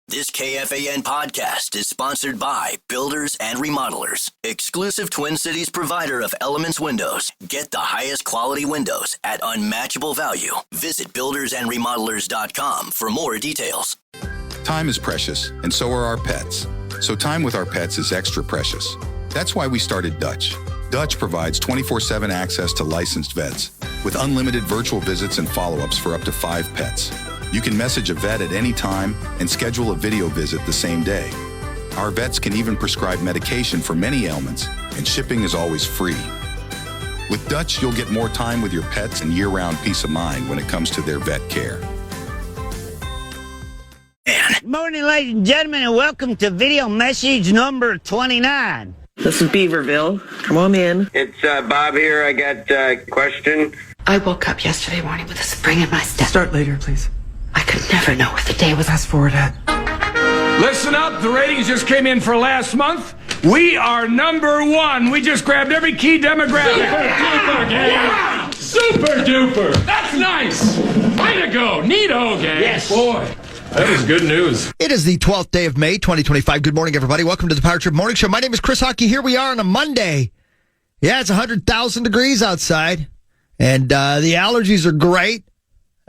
This KFAN podcast is sponsored by Builders and Remodelers, exclusive Twin Cities provider of Elements Windows. Get the highest quality windows at unmatchable value. Visit buildersandremodelers.com for more details. Time is precious, and so are our pets. So time with our pets is extra precious. That's why we started Dutch. Dutch provides 24/7 access to licensed vets with unlimited virtual visits and follow-ups for up to 5 pets. You can message a vet at any time and schedule a video visit the same day. Our vets can even prescribe medication for many ailments, and shipping is always free. With Dutch, you'll get more time with your pets and year-round peace of mind when it comes to their vet care. Good morning, ladies and gentlemen, and welcome to video message number 29. This is Beaverville. Come on in. It's Bob here. I got a question. I woke up yesterday morning with a spring in my step. Start later, please. I could never know what the day was. Fast forward, Ed. Listen up, the ratings just came in for last month. We are number 1. We just grabbed every key demographic. Super duper, gang. Wow. Super duper. That's nice. Way to go. Neato, gang. Yes. Boy, that was good news. It is the 12th day of May, 2025. Good morning, everybody. Welcome to the Power Trip Morning Show. My name is Chris Hockey. Here we are on a Monday. Yeah, it's 100,000 degrees outside, and the allergies are great.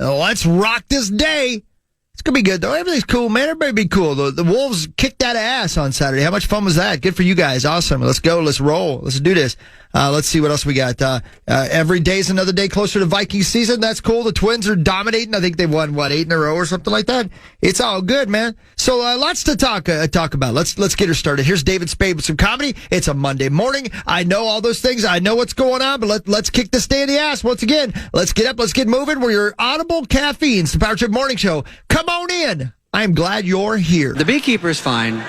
Let's rock this day. It's going to be good, though. Everything's cool, man. Everybody be cool. The Wolves kicked that ass on Saturday. How much fun was that? Good for you guys. Awesome. Let's go. Let's roll. Let's do this. Let's see what else we got. Every day's another day closer to Viking season. That's cool. The Twins are dominating. I think they've won, 8 in a row or something like that? It's all good, man. So lots to talk about. Let's get her started. Here's David Spade with some comedy. It's a Monday morning. I know all those things. I know what's going on, but let's kick this day in the ass once again. Let's get up. Let's get moving. We're your audible caffeines, the Power Trip Morning Show. Come on in. I'm glad you're here. The beekeeper's fine.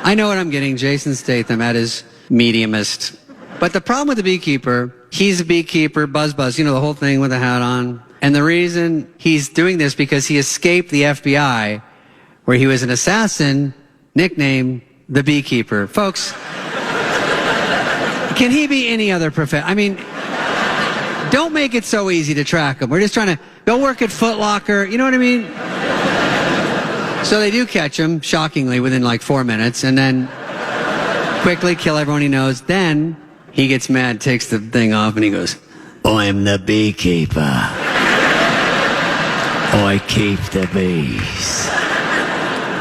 I know what I'm getting. Jason Statham at his mediumist. But the problem with the beekeeper, he's a beekeeper, buzz, you know, the whole thing with the hat on. And the reason he's doing this because he escaped the FBI, where he was an assassin, nicknamed the beekeeper. Folks, can he be any other profession? I mean, don't make it so easy to track him. We're just trying to go work at Foot Locker. You know what I mean? So they do catch him, shockingly, within like 4 minutes, and then quickly kill everyone he knows. Then he gets mad, takes the thing off, and he goes, I'm the beekeeper. I keep the bees.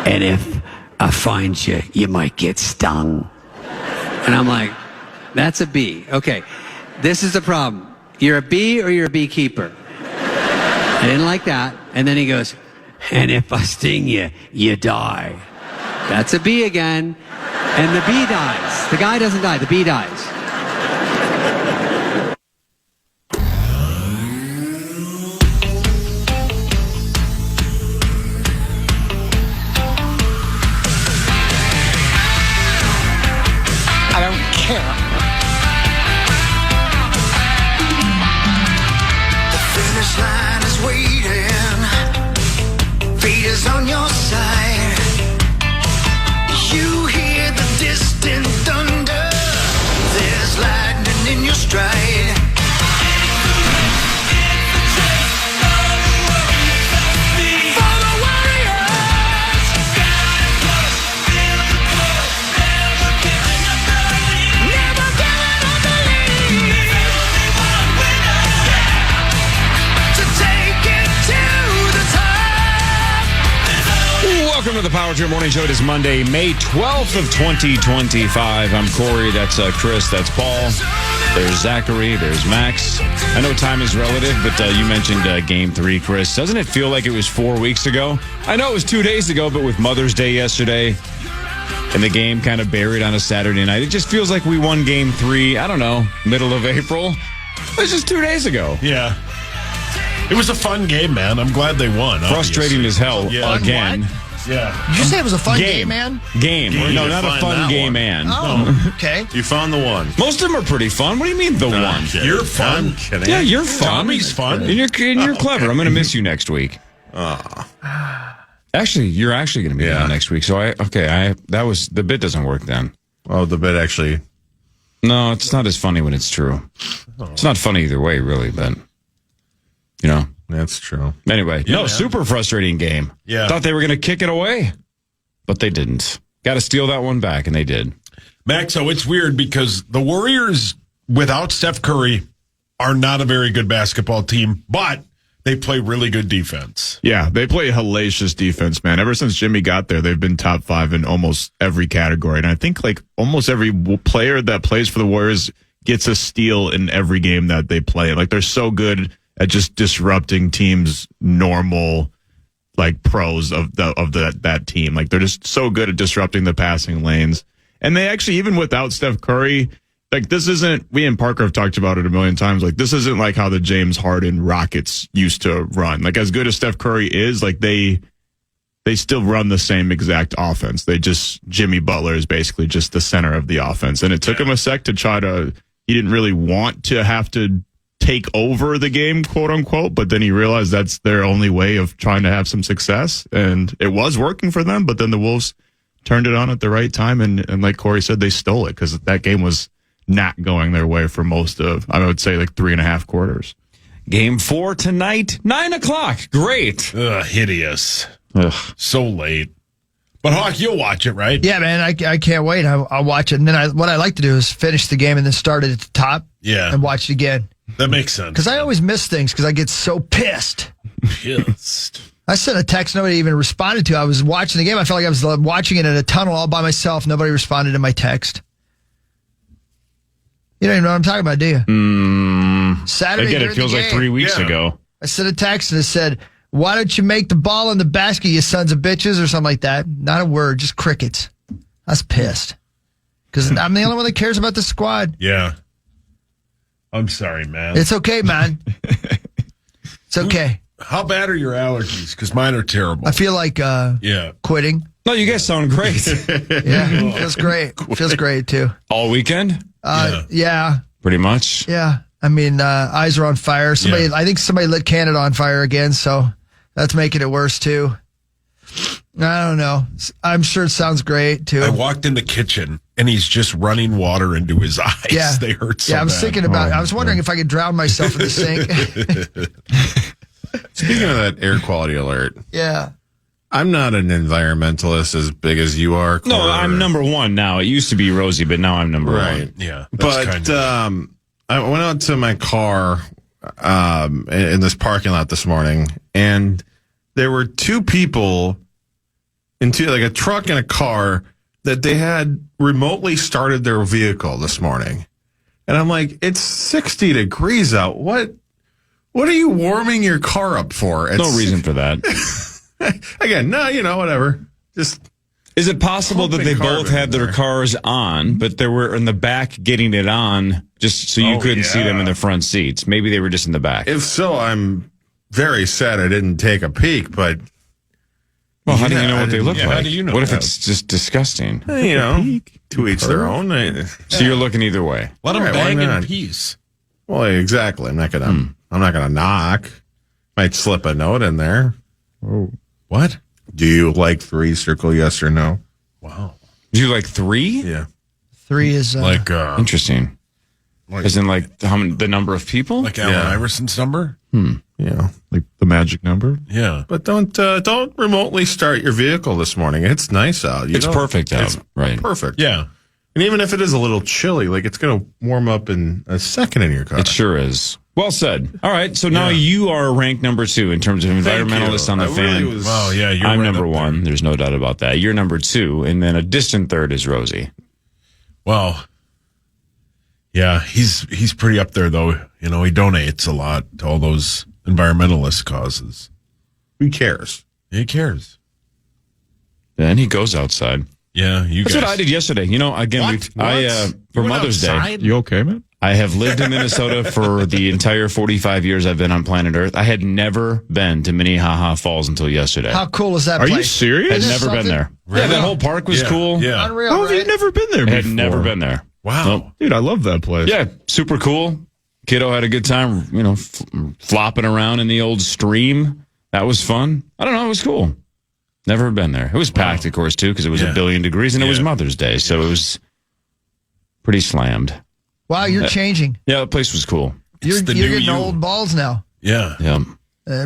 And if I find you, you might get stung. and I'm like, that's a bee. Okay, this is the problem. You're a bee or you're a beekeeper? I didn't like that. And then he goes, and if I sting you, you die. That's a bee again. And the bee dies. The guy doesn't die. The bee dies. I don't care. The finish line is waiting. Fate is on your side. You hear the distant thunder. There's lightning in your stride. For the warriors. Never giving up the lead. To take it to the top. Welcome to the Power Trip Morning Show. It is Monday, May 12th of 2025. I'm Corey. That's Chris. That's Paul. There's Zachary. There's Max. I know time is relative, but you mentioned Game 3, Chris. Doesn't it feel like it was 4 weeks ago? I know it was 2 days ago, but with Mother's Day yesterday and the game kind of buried on a Saturday night, it just feels like we won Game 3, I don't know, middle of April. It was just 2 days ago. Yeah. It was a fun game, man. I'm glad they won. Frustrating obviously. as hell again. What? Yeah. Did you say it was a fun game, man? Game. No, not a fun game, man. Oh, okay. You found the one. Most of them are pretty fun. What do you mean the one? You're fun. Kidding. Yeah, you're fun. Tommy's fun. And you're clever. I'm going to miss you next week. Actually, you're actually going to be on next week. So the bit doesn't work then. Oh, the bit actually. No, it's not as funny when it's true. It's not funny either way, really, but you know. That's true. Anyway, super frustrating game. Yeah. Thought they were going to kick it away, but they didn't. Got to steal that one back, and they did. Max, so it's weird because the Warriors, without Steph Curry, are not a very good basketball team, but they play really good defense. Yeah, they play hellacious defense, man. Ever since Jimmy got there, they've been top 5 in almost every category. And I think like almost every player that plays for the Warriors gets a steal in every game that they play. Like they're so good at just disrupting teams' normal like pros of that team. Like they're just so good at disrupting the passing lanes. And they actually, even without Steph Curry, like this isn't, we and Parker have talked about it a million times, like this isn't like how the James Harden Rockets used to run. Like as good as Steph Curry is, like they still run the same exact offense. Jimmy Butler is basically just the center of the offense. And it took him a sec to he didn't really want to have to take over the game, quote unquote, but then he realized that's their only way of trying to have some success. And it was working for them, but then the Wolves turned it on at the right time. And like Corey said, they stole it because that game was not going their way for most of, I would say, like 3.5 quarters. Game 4 tonight, 9:00. Great. Ugh, hideous. Ugh. So late. But Hawk, you'll watch it, right? Yeah, man, I can't wait. I'll watch it. And then what I like to do is finish the game and then start it at the top and watch it again. That makes sense. Because I always miss things because I get so pissed. Pissed. I sent a text nobody even responded to. I was watching the game. I felt like I was watching it in a tunnel all by myself. Nobody responded to my text. You don't even know what I'm talking about, do you? Saturday. Again, it feels like 3 weeks ago. I sent a text and it said, "Why don't you make the ball in the basket, you sons of bitches," or something like that. Not a word, just crickets. I was pissed. Because I'm the only one that cares about the squad. Yeah. I'm sorry, man. It's okay, man. It's okay. How bad are your allergies? Because mine are terrible. I feel like quitting. No, you guys sound great. Yeah, feels great. Feels great, too. All weekend? Yeah. Pretty much? Yeah. I mean, eyes are on fire. I think somebody lit Canada on fire again, so that's making it worse, too. I don't know. I'm sure it sounds great, too. I walked in the kitchen, and he's just running water into his eyes. Yeah. They hurt so bad. Yeah, I was thinking about it. I was wondering if I could drown myself in the sink. Speaking of that air quality alert. Yeah. I'm not an environmentalist as big as you are. No, I'm number 1 now. It used to be Rosie, but now I'm number 1. Yeah. But I went out to my car in this parking lot this morning, and there were 2 people like a truck and a car that they had remotely started their vehicle this morning. And I'm like, it's 60 degrees out. What are you warming your car up for? No reason for that. Again, no, whatever. Just is it possible that they both had their cars on, but they were in the back getting it on just so you couldn't see them in the front seats? Maybe they were just in the back. If so, I'm very sad I didn't take a peek, but well, how do you know what they look like? How do you know what if it's just disgusting? To each their own. So you're looking either way. Let them bang in peace. Well, exactly. I'm not gonna knock. Might slip a note in there. Oh, what? Do you like 3? Circle yes or no. Wow. Do you like 3? Yeah. 3 is like interesting. As in like the number of people? Like Allen Iverson's number? Yeah, like the magic number. Yeah. But don't remotely start your vehicle this morning. It's nice out. It's perfect out. It's right. Perfect. Yeah. And even if it is a little chilly, like it's going to warm up in a second in your car. It sure is. Well said. All right, so now you are ranked number 2 in terms of environmentalists on the fan. Really wow, yeah, you're I'm right number 1. There's no doubt about that. You're number 2, and then a distant third is Rosie. Well, yeah, he's pretty up there though. He donates a lot to all those environmentalist causes. Who cares? He cares. And he goes outside. Yeah, That's what I did yesterday. Again, for Mother's Day. You okay, man? I have lived in Minnesota for the entire 45 years I've been on planet Earth. I had never been to Minnehaha Falls until yesterday. How cool is that place? place? Are you serious? I'd never been there. Really? Yeah, that whole park was cool. Yeah. Unreal, How have you never been there before? I had never been there. Wow. Nope. Dude, I love that place. Yeah, super cool. Kiddo had a good time, flopping around in the old stream. That was fun. I don't know. It was cool. Never been there. It was packed, of course, too, because it was 1 billion degrees, and it was Mother's Day, so it was pretty slammed. Wow, you're changing. Yeah, the place was cool. You're getting old balls now. Yeah. Yeah.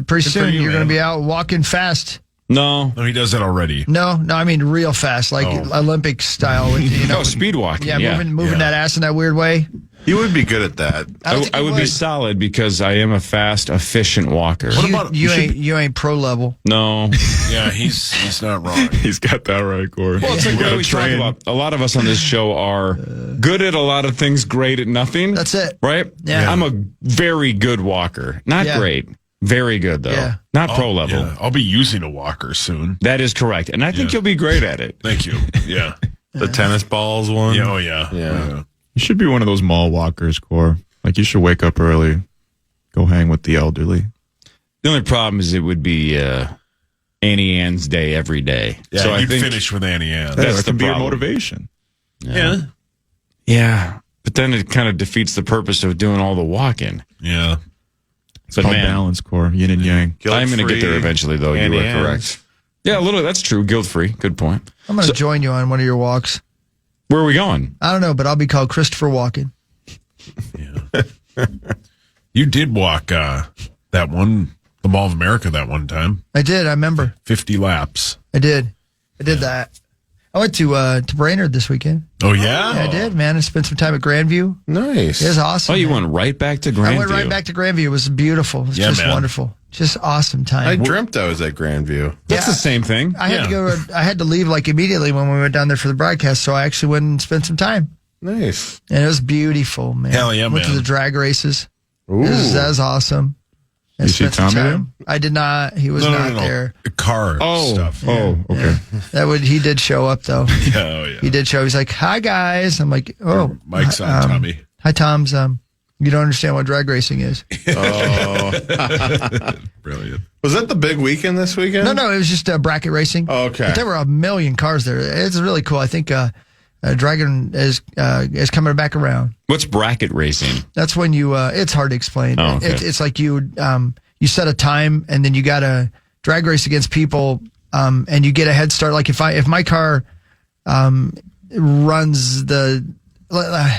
Pretty soon for you, you're going man. to be out walking fast. No. No, he does that already. No, I mean real fast, like Olympic style. With, speed walking. Yeah, moving that ass in that weird way. You would be good at that. I would be solid because I am a fast, efficient walker. You ain't pro level. No. Yeah, he's not wrong. He's got that right, Corey. Well, it's like what we talk about. A lot of us on this show are good at a lot of things, great at nothing. That's it. Right? Yeah. I'm a very good walker. Not great. Very good, though. Yeah. Not pro level. Yeah. I'll be using a walker soon. That is correct. And I think you'll be great at it. Thank you. Yeah. The tennis balls one. Yeah, oh, yeah. You should be one of those mall walkers, Core. Like, you should wake up early, go hang with the elderly. The only problem is it would be Annie Ann's day every day. Yeah, so you'd I think finish with Annie Ann. That's That the can be your problem. motivation. Yeah. But then it kind of defeats the purpose of doing all the walking. Yeah. It's But called man, balance, Core. Yin and yang. I'm going to get there eventually, though. You Annie are Ann's. correct. Yeah, a little. That's true. Guilt-free. Good point. I'm going to join you on one of your walks. Where are we going? I don't know, but I'll be called Christopher Walken. You did walk the Mall of America that one time. I did. I remember. 50 laps. I did that. I went to Brainerd this weekend. Oh, yeah? Yeah, I did, man. I spent some time at Grandview. Nice. It was awesome. Oh, you man. went right back to Grandview. I went right back to Grandview. It was beautiful. It was just man. wonderful. Just awesome time. I dreamt I was at Grandview. That's the same thing. I had to go. I had to leave like immediately when we went down there for the broadcast. So I actually went and spent some time, Nice. and it was beautiful, man. Hell yeah, Went to man. the drag races. Ooh. That was awesome. I You see spent some Tommy there? time. I did not. He was not there. The car stuff. Oh, okay. He did show up though. Yeah, oh, yeah. He did show. He's like, "Hi guys." I'm like, "Oh, Mike's on, Tommy. Hi Tom's. You don't understand what drag racing is." Oh. Brilliant. Was that the big weekend this weekend? No, it was just bracket racing. Oh, okay. But there were a million cars there. It's really cool. I think Dragon is coming back around. What's bracket racing? That's when you. It's hard to explain. Oh, okay. It's like you set a time and then you got to drag race against people, and you get a head start. Like if my car runs the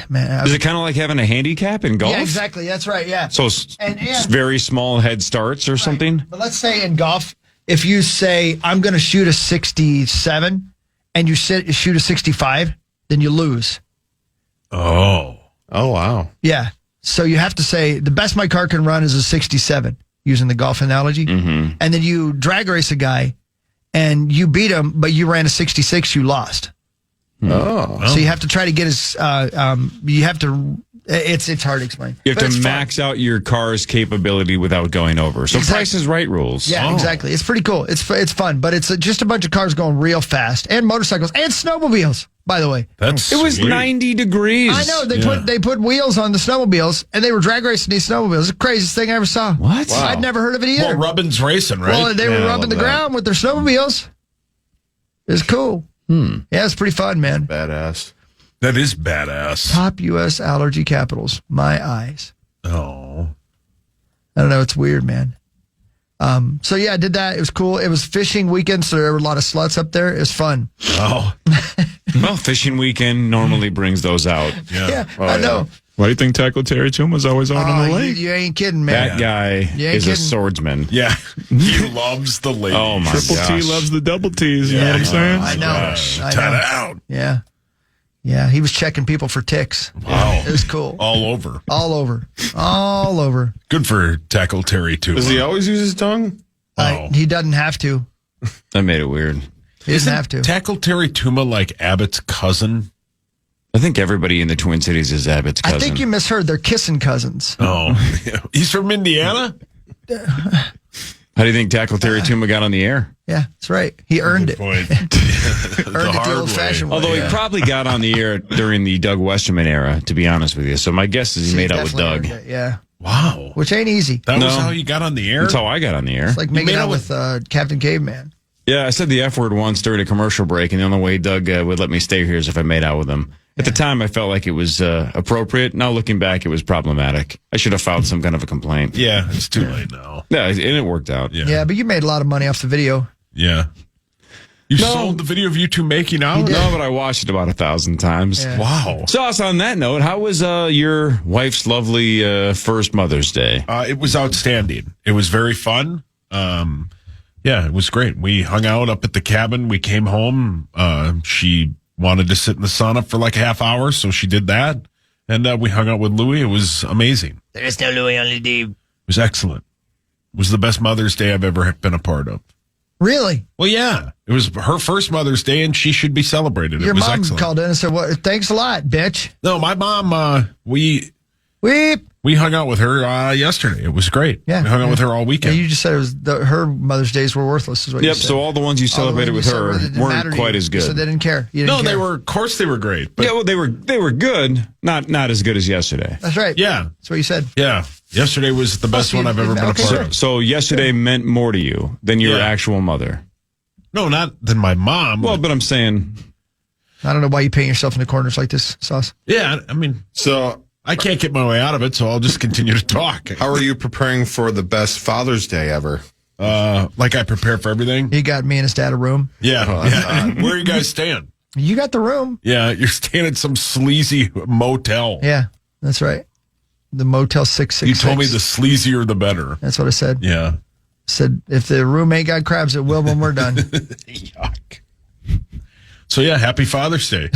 man. Is it kind of like having a handicap in golf? Yeah, exactly. That's right. Yeah. So it's very small head starts or something? But let's say in golf, if you say, I'm going to shoot a 67 and you shoot a 65, then you lose. Oh. Oh, wow. Yeah. So you have to say, the best my car can run is a 67, using the golf analogy. Mm-hmm. And then you drag race a guy and you beat him, but you ran a 66, you lost. Oh. So you have to try to get his, you have to, it's hard to explain. You have But to it's fun. max out your car's capability without going over. So Exactly. Price is Right rules. Yeah, exactly. It's pretty cool. It's fun, but it's just a bunch of cars going real fast, and motorcycles and snowmobiles. By the way, That's It was sweet. 90 degrees. I know they put wheels on the snowmobiles, and they were drag racing these snowmobiles. It's the craziest thing I ever saw. What? Wow. I'd never heard of it either. Well, Rubbin's racing, right? Well, they Yeah, were I rubbing the love that. ground with their snowmobiles. It was cool. Yeah, it's pretty fun, man. Badass. That is badass. Top U.S. allergy capitals. My eyes. Oh. I don't know. It's weird, man. So yeah, I did that. It was cool. It was fishing weekend, so there were a lot of sluts up there. It was fun. Oh. Well, fishing weekend normally brings those out. Yeah, I know. Why do you think Tackle Terry Tuma's always out on the lake? You ain't kidding, man. That guy You ain't is a kidding. swordsman. Yeah. He loves the ladies. Oh, my Triple gosh. T loves the double T's. You know what I'm saying? I know. I Tie know. that out. Yeah. Yeah, he was checking people for ticks. Wow. It was cool. All over. All over. All over. Good for Tackle Terry, too. Does he always use his tongue? He doesn't have to. That made it weird. He doesn't have to. Tackle Terry Tuma like Abbott's cousin? I think everybody in the Twin Cities is Abbott's cousin. I think you misheard. They're kissing cousins. Oh. He's from Indiana? How do you think Tackle Terry Tuma got on the air? Yeah, that's right. He earned it. Point. Earned it the old-fashioned way. Although he probably got on the air during the Doug Westerman era, to be honest with you. So my guess is he made out with Definitely Doug. earned it, yeah. Wow. Which ain't easy. That was No. how you got on the air? That's how I got on the air. It's like making made out out with Captain Caveman. Yeah, I said the F word once during a commercial break, and the only way Doug would let me stay here is if I made out with him. At the time, I felt like it was appropriate. Now, looking back, it was problematic. I should have filed some kind of a complaint. Yeah, it's too late now. Yeah, and it worked out. Yeah. Yeah, but you made a lot of money off the video. Yeah. You sold the video of you two making out? No, but I watched it about 1,000 times. Yeah. Wow. Sauce, on that note, how was your wife's lovely first Mother's Day? It was outstanding. It was very fun. Yeah, it was great. We hung out up at the cabin. We came home. She wanted to sit in the sauna for like a half hour, so she did that. And we hung out with Louie. It was amazing. There's no Louie, only Dave. It was excellent. It was the best Mother's Day I've ever been a part of. Really? Well, yeah. It was her first Mother's Day, and she should be celebrated. Your it was mom excellent. called in and said, "Well, thanks a lot, bitch." No, my mom, we hung out with her yesterday. It was great. Yeah. We hung out with her all weekend. Yeah, you just said it was her Mother's Days were worthless, is what you Yep, said. so all the ones you celebrated with her weren't quite as good. So they didn't care. You didn't No, care. they were, of course they were great. But Yeah, well, they were good, not as good as yesterday. That's right. yeah. That's what you said. Yeah. Yesterday was the best one I've ever been a part of. So yesterday meant more to you than your Yeah. actual mother. No, not than my mom. Well, but I'm saying, I don't know why you paint yourself into corners like this, Sauce. Yeah, I mean, So, I can't get my way out of it, so I'll just continue to talk. how are you preparing for the best Father's Day ever? Like I prepare for everything. He got me and his dad a room. Yeah. Oh, that's yeah. Where are you guys staying? You got the room. Yeah, you're staying at some sleazy motel. Yeah, that's right. The Motel 666. You told me the sleazier the better. That's what I said. Yeah. Said if the room ain't got crabs, it will when we're done. Yuck. So yeah, happy Father's Day.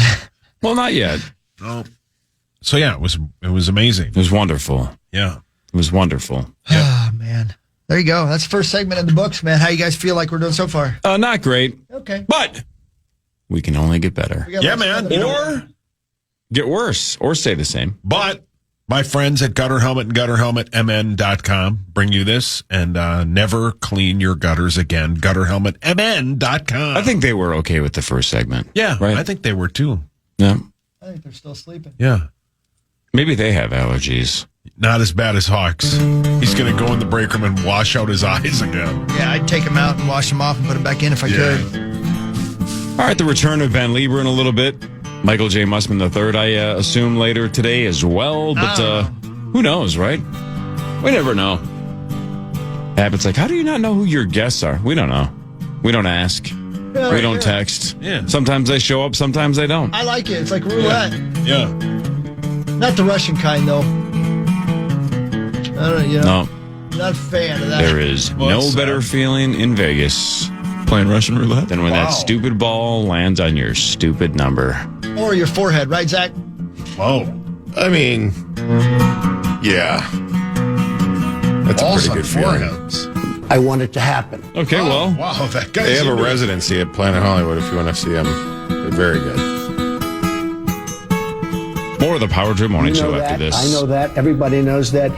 well, not yet. Oh. So yeah, it was amazing. It was wonderful. Yeah. It was wonderful. Oh man, there you go. That's the first segment in the books, man. How you guys feel like we're doing so far? Not great, Okay. but we can only get better. We got Yeah, lots of man. other- You know, Or get worse, or stay the same. but my friends at Gutter Helmet and GutterHelmetMN.com bring you this, and never clean your gutters again. GutterHelmetMN.com. I think they were okay with the first segment. Yeah, right? I think they were too. Yeah. I think they're still sleeping. Yeah. Maybe they have allergies. Not as bad as Hawks. He's going to go in the break room and wash out his eyes again. Yeah, I'd take them out and wash them off and put them back in if I could. All right, the return of Van Lieber in a little bit. Michael J. Mussman III, I assume, later today as well. But who knows, right? We never know. Habit's like, how do you not know who your guests are? We don't know. We don't ask. Yeah, we don't text. Yeah. Sometimes they show up, sometimes they don't. I like it. It's like roulette. Yeah. Not the Russian kind, though. I don't know, No, not a fan of that. there is no better feeling in Vegas Playing Russian roulette? than when that stupid ball lands on your stupid number. Or your forehead, right, Zach? Whoa. I mean, yeah. That's a pretty good feeling. foreheads. I want it to happen. Okay, well, Wow, that guy's They have a into it. residency at Planet Hollywood if you want to see them. They're very good. more of the Power Trip Morning Show after this. I know that. Everybody knows that.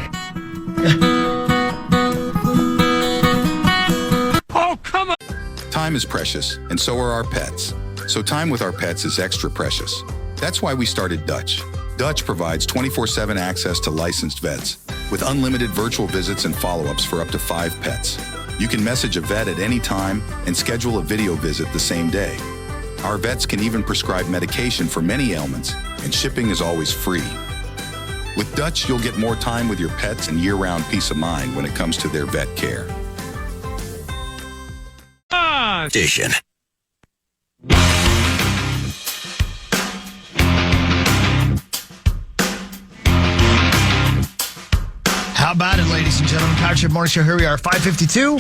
Time is precious, and so are our pets. So time with our pets is extra precious. That's why we started Dutch. Dutch provides 24/7 access to licensed vets, with unlimited virtual visits and follow-ups for up to 5 pets. You can message a vet at any time and schedule a video visit the same day. Our vets can even prescribe medication for many ailments, and shipping is always free. With Dutch, you'll get more time with your pets and year-round peace of mind when it comes to their vet care. Station. How about it, ladies and gentlemen? Power Trip Morning Show. Here we are, 5:52.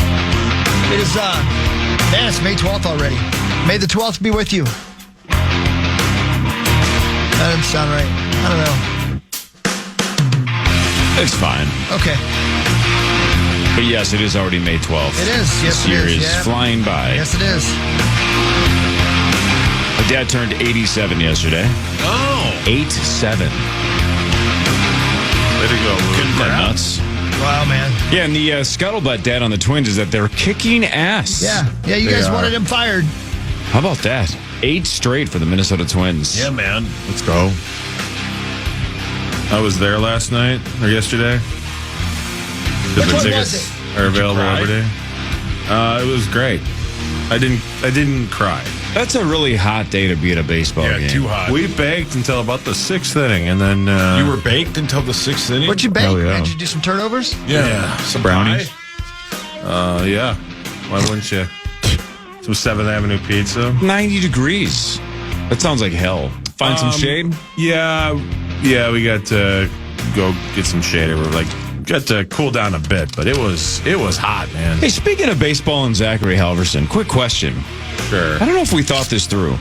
It is, man, it's May 12th already. May the 12th be with you. That doesn't sound right. I don't know. It's fine. Okay. But yes, it is already May 12th. It is. Yes, This it year is. is Yeah. flying by. Yes, it is. My dad turned 87 yesterday. Oh. 87. Way to go, Lou. Isn't that nuts? Wow, man. Yeah, and the scuttlebutt, Dad, on the Twins is that they're kicking ass. Yeah. Yeah, you guys wanted him fired. How about that? 8 straight for the Minnesota Twins. Yeah, man. Let's go. I was there last night or yesterday. Which one was it? Are available cry? every day. It was great. I didn't cry. That's a really hot day to be at a baseball Yeah, game. too hot. We baked until about the 6th inning, and then You were baked until the 6th inning? What'd you bake, Oh, yeah. man? Did you do some turnovers? Yeah. Some brownies. pie? yeah. Why wouldn't you? Some 7th Avenue pizza. 90 degrees. That sounds like hell. Find some shade? Yeah, we got to go get some shade. We're like, got to cool down a bit, but it was hot, man. Hey, speaking of baseball and Zachary Halverson, quick question. Sure. I don't know if we thought this through.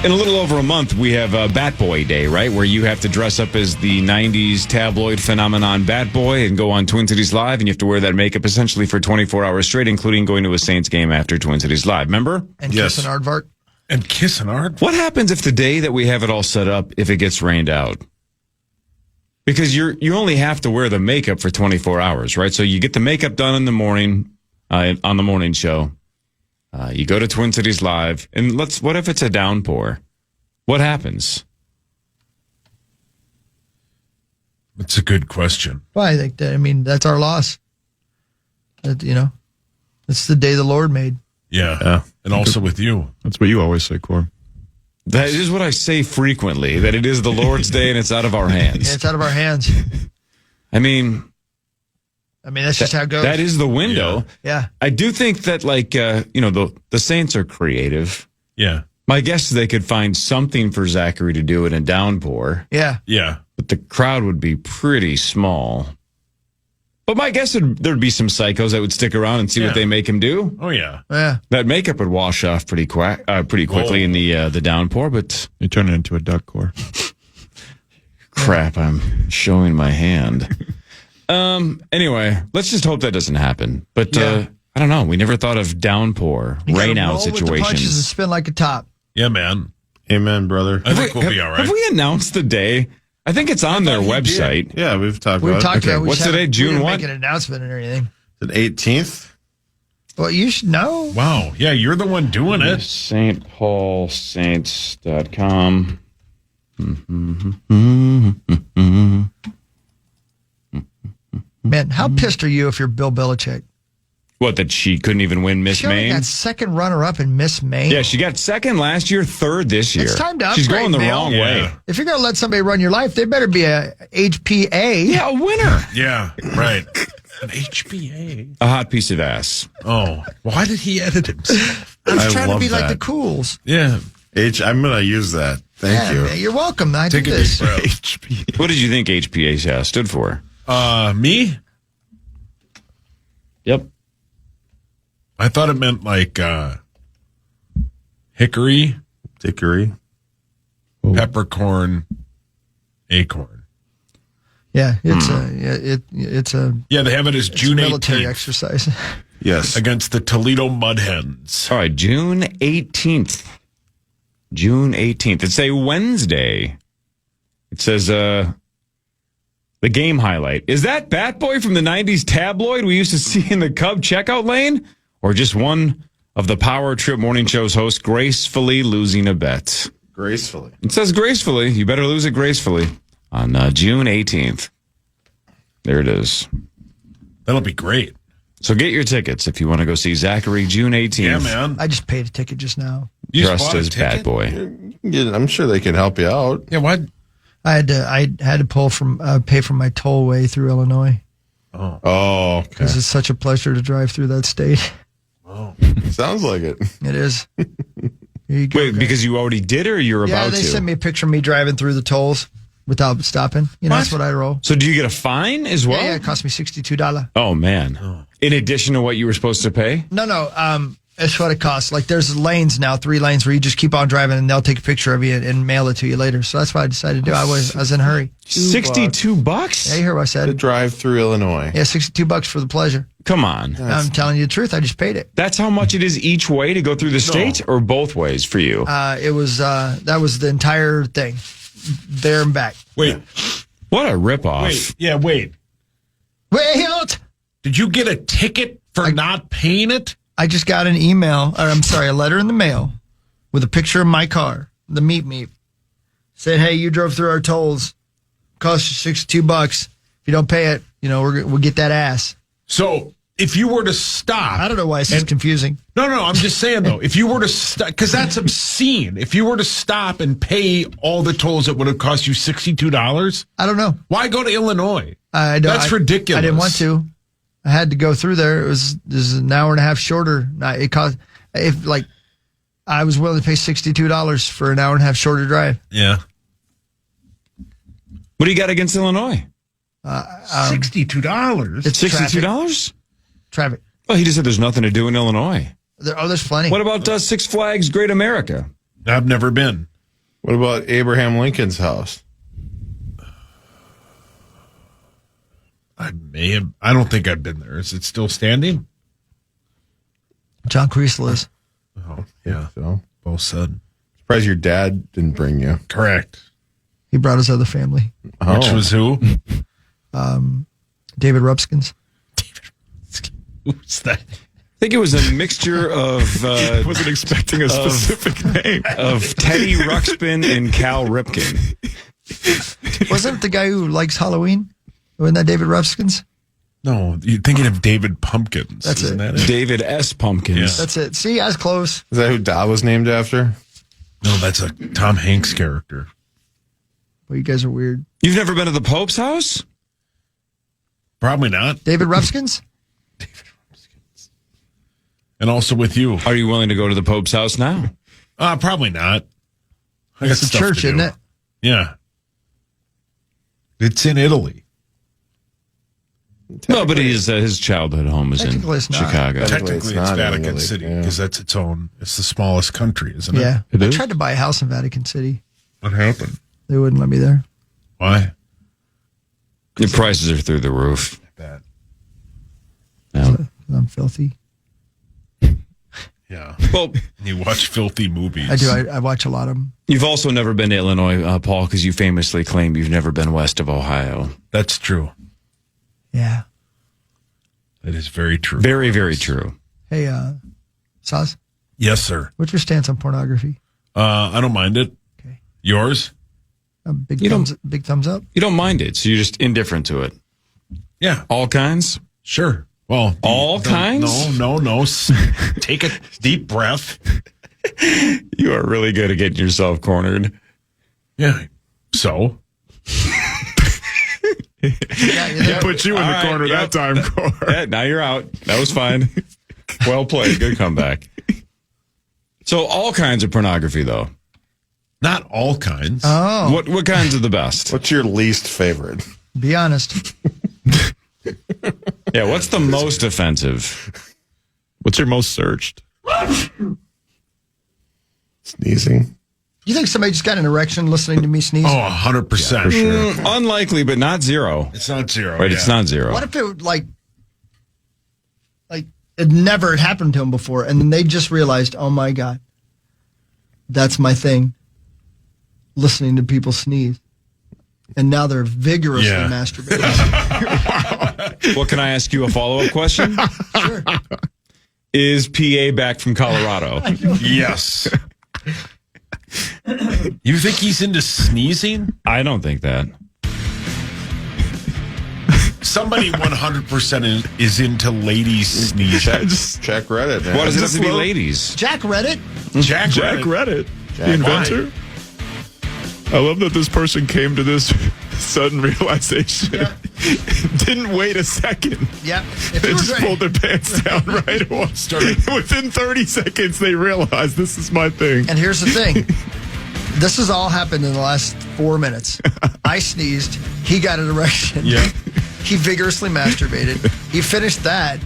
In a little over a month, we have Bat Boy Day, right? Where you have to dress up as the 90s tabloid phenomenon Bat Boy and go on Twin Cities Live, and you have to wear that makeup essentially for 24 hours straight, including going to a Saints game after Twin Cities Live. Remember? And kiss an aardvark. And kiss an aardvark. What happens if the day that we have it all set up, if it gets rained out? Because you only have to wear the makeup for 24 hours, right? So you get the makeup done in the morning, on the morning show. You go to Twin Cities Live, and what if it's a downpour? What happens? That's a good question. Well, I think that's our loss. It's the day the Lord made. Yeah. And also with you. That's what you always say, Cor. That is what I say frequently, that it is the Lord's day and it's out of our hands. Yeah, it's out of our hands. I mean, that's just how it goes. That is the window. Yeah. I do think that, the Saints are creative. Yeah. My guess is they could find something for Zachary to do in a downpour. Yeah. Yeah. But the crowd would be pretty small. But my guess there'd be some psychos that would stick around and see what they make him do. Oh, yeah. Yeah. That makeup would wash off pretty quickly in the downpour, but you turn it into a duck, Cor. Crap, I'm showing my hand. Anyway, let's just hope that doesn't happen. But I don't know. We never thought of downpour, rain out situations. With the punches and spin like a top. Yeah, man. Amen, brother. I think we'll be all right. Have we announced the day? I think it's on their website. Yeah, we've talked about it. What's today? June what? Make an announcement and everything. The 18th? Well, you should know. Wow. Yeah, you're the one doing it. StPaulSaints.com. Man, how pissed are you if you're Bill Belichick? What, that she couldn't even win Miss She only Maine? got second runner-up in Miss Maine. Yeah, she got second last year, third this year. It's time to upgrade, She's going the Bill. wrong way. If you're going to let somebody run your life, they better be a HPA. Yeah, a winner. Yeah, right. An HPA. A hot piece of ass. Oh, why did he edit himself? I was trying to love be like that. the cools. Yeah. I'm going to use that. Thank you. Man, you're welcome. I Take did a this. deep breath. HPA. What did you think HPA stood for? Me? Yep. I thought it meant like hickory, Dickory. peppercorn, acorn. Yeah, it's a Yeah, they have it as June military 18th exercise. Yes. against the Toledo Mud Hens. All right, June 18th. June 18th. It's a Wednesday. It says, the game highlight. Is that Bat Boy from the 90s tabloid we used to see in the Cub checkout lane? Or just one of the Power Trip Morning Show's hosts gracefully losing a bet? Gracefully. It says gracefully. You better lose it gracefully on June 18th. There it is. That'll be great. So get your tickets if you want to go see Zachary June 18th. Yeah, man. I just paid a ticket just now. You Dressed bought a as Bat ticket? Boy. I'm sure they can help you out. Yeah, what? I had to pay for my tollway through Illinois Oh, okay. because it's such a pleasure to drive through that state. Sounds like it. It is. Here you go, Wait, guys. because you already did or you're Yeah, about they to? sent me a picture of me driving through the tolls without stopping. That's what I roll. So do you get a fine as well? Yeah, it cost me $62. Oh, man. In addition to what you were supposed to pay? No. It's what it costs. Like there's lanes now, 3 lanes where you just keep on driving and they'll take a picture of you and mail it to you later. So that's what I decided to do. I was in a hurry. $62? Yeah, you heard what I To said. drive through Illinois. Yeah, $62 for the pleasure. Come on. I'm telling you the truth. I just paid it. That's how much it is each way to go through the state or both ways for you? It was that was the entire thing, there and back. Wait. What a ripoff. Wait. Yeah, wait. Wait, Did you get a ticket for not paying it? I just got an email, or I'm sorry, a letter in the mail with a picture of my car, the Meep. Said, hey, you drove through our tolls. Cost you $62. If you don't pay it, we'll get that ass. So if you were to stop. I don't know why this is confusing. No, I'm just saying, though, if you were to stop, because that's obscene. If you were to stop and pay all the tolls, it would have cost you $62. I don't know. Why go to Illinois? That's ridiculous. I didn't want to. I had to go through there. This is an hour and a half shorter. It cost I was willing to pay $62 for an hour and a half shorter drive. Yeah. What do you got against Illinois? $62. It's $62? Traffic. Well, he just said there's nothing to do in Illinois. There's plenty. What about Six Flags Great America? I've never been. What about Abraham Lincoln's house? I don't think I've been there. Is it still standing? John Creasel is. Oh, yeah. So, Well said. surprised your dad didn't bring you. Correct. He brought his other family. Which was who? David Rupskins. Who's that? I think it was a mixture of... I wasn't expecting a specific name. Of Teddy Ruxpin and Cal Ripken. Wasn't it the guy who likes Halloween? Wasn't that David Rupskins? No, you're thinking of David Pumpkins. That's Isn't it. that it? David S. Pumpkins. Yeah. That's it. See, I was close. Is that who Da was named after? No, that's a Tom Hanks character. Well, you guys are weird. You've never been to the Pope's house? Probably not. David Rupskins? And also with you. Are you willing to go to the Pope's house now? Probably not. I got It's a stuff church, to do. isn't it? Yeah. It's in Italy. No, but his childhood home is in Technically it's not. Chicago. Technically, it's it's not in Vatican Italy, City yeah. because that's it's the smallest country, isn't it? Yeah. It I is? tried to buy a house in Vatican City. What happened? They wouldn't let me there. Why? The prices are through the roof. That. Yeah. I'm filthy. Yeah. Well, You watch filthy movies. I do. I watch a lot of them. you've also never been to Illinois, Paul, because you famously claim you've never been west of Ohio. That's true. Yeah. That is very true. Very, very true. Hey, Saz, Yes, sir. what's your stance on pornography? I don't mind it. Okay. Yours? Big You don't- thumbs up. You don't mind it, so you're just indifferent to it. Yeah. All kinds? Sure. Well, All kinds? No. Take a deep breath. You are really good at getting yourself cornered. Yeah. So? Yeah, you're He there. put you in the All right, corner yep. that time, Cor. Yeah, now you're out. That was fine. Well played. Good comeback. So all kinds of pornography, though. Not all kinds. Oh, What kinds are the best? What's your least favorite? be honest. Yeah, what's the most offensive? What's your most searched? Sneezing. You think somebody just got an erection listening to me sneeze? Oh, 100%. Unlikely, but not zero. It's not zero. Right, it's not zero. What if it like it never had happened to them before, and then they just realized, oh my God, that's my thing. Listening to people sneeze, and now they're vigorously Yeah. masturbating. Well, can I ask you a follow-up question? Sure. Is PA back from Colorado? Yes. You think he's into sneezing? I don't think that. Somebody 100% is into ladies sneezing. Check Reddit, man. Why does it have to be Slow- ladies? Jack Reddit? Jack Reddit. The inventor. I love that this person came to this sudden realization. Didn't wait a second. Yep. If They you were just great. pulled their pants down right away. Within 30 seconds, they realized this is my thing. And here's the thing. This has all happened in the last 4 minutes. I sneezed. He got an erection. Yeah. He vigorously masturbated. He finished that.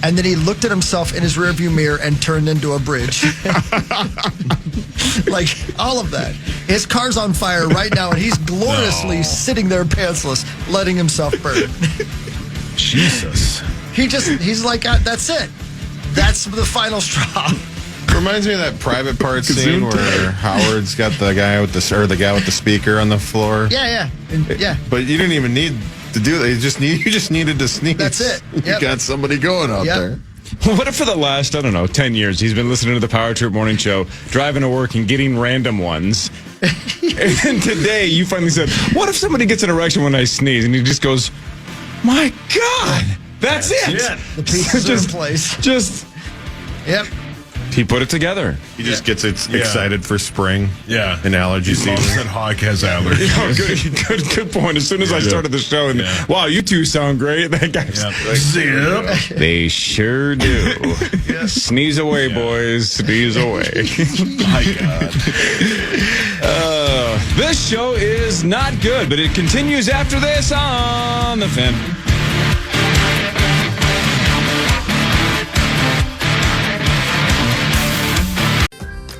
And then he looked at himself in his rearview mirror and turned into a bridge. Like, all of that. His car's on fire right now, and he's gloriously sitting there pantsless, letting himself burn. Jesus. He's like, that's it. That's the final straw. Reminds me of that private part scene where Howard's got the guy with the speaker on the floor. Yeah. And, yeah. But you didn't even need to do that. You just needed to sneeze. That's it. Yep. You got somebody going out Yep. there. What if for the last, 10 years, he's been listening to the Power Trip Morning Show, driving to work and getting random ones. And then today you finally said, what if somebody gets an erection when I sneeze? And he just goes, my God, that's it. The pieces are in place. Just Yep. He put it together. He just gets excited for spring. Yeah. And allergy season. That Hawk has allergies. Good point. As soon as I started the show, and wow, you two sound great. That guy's They sure do. Sneeze away, boys. Sneeze away. My God. This show is not good, but it continues after this on the Fan.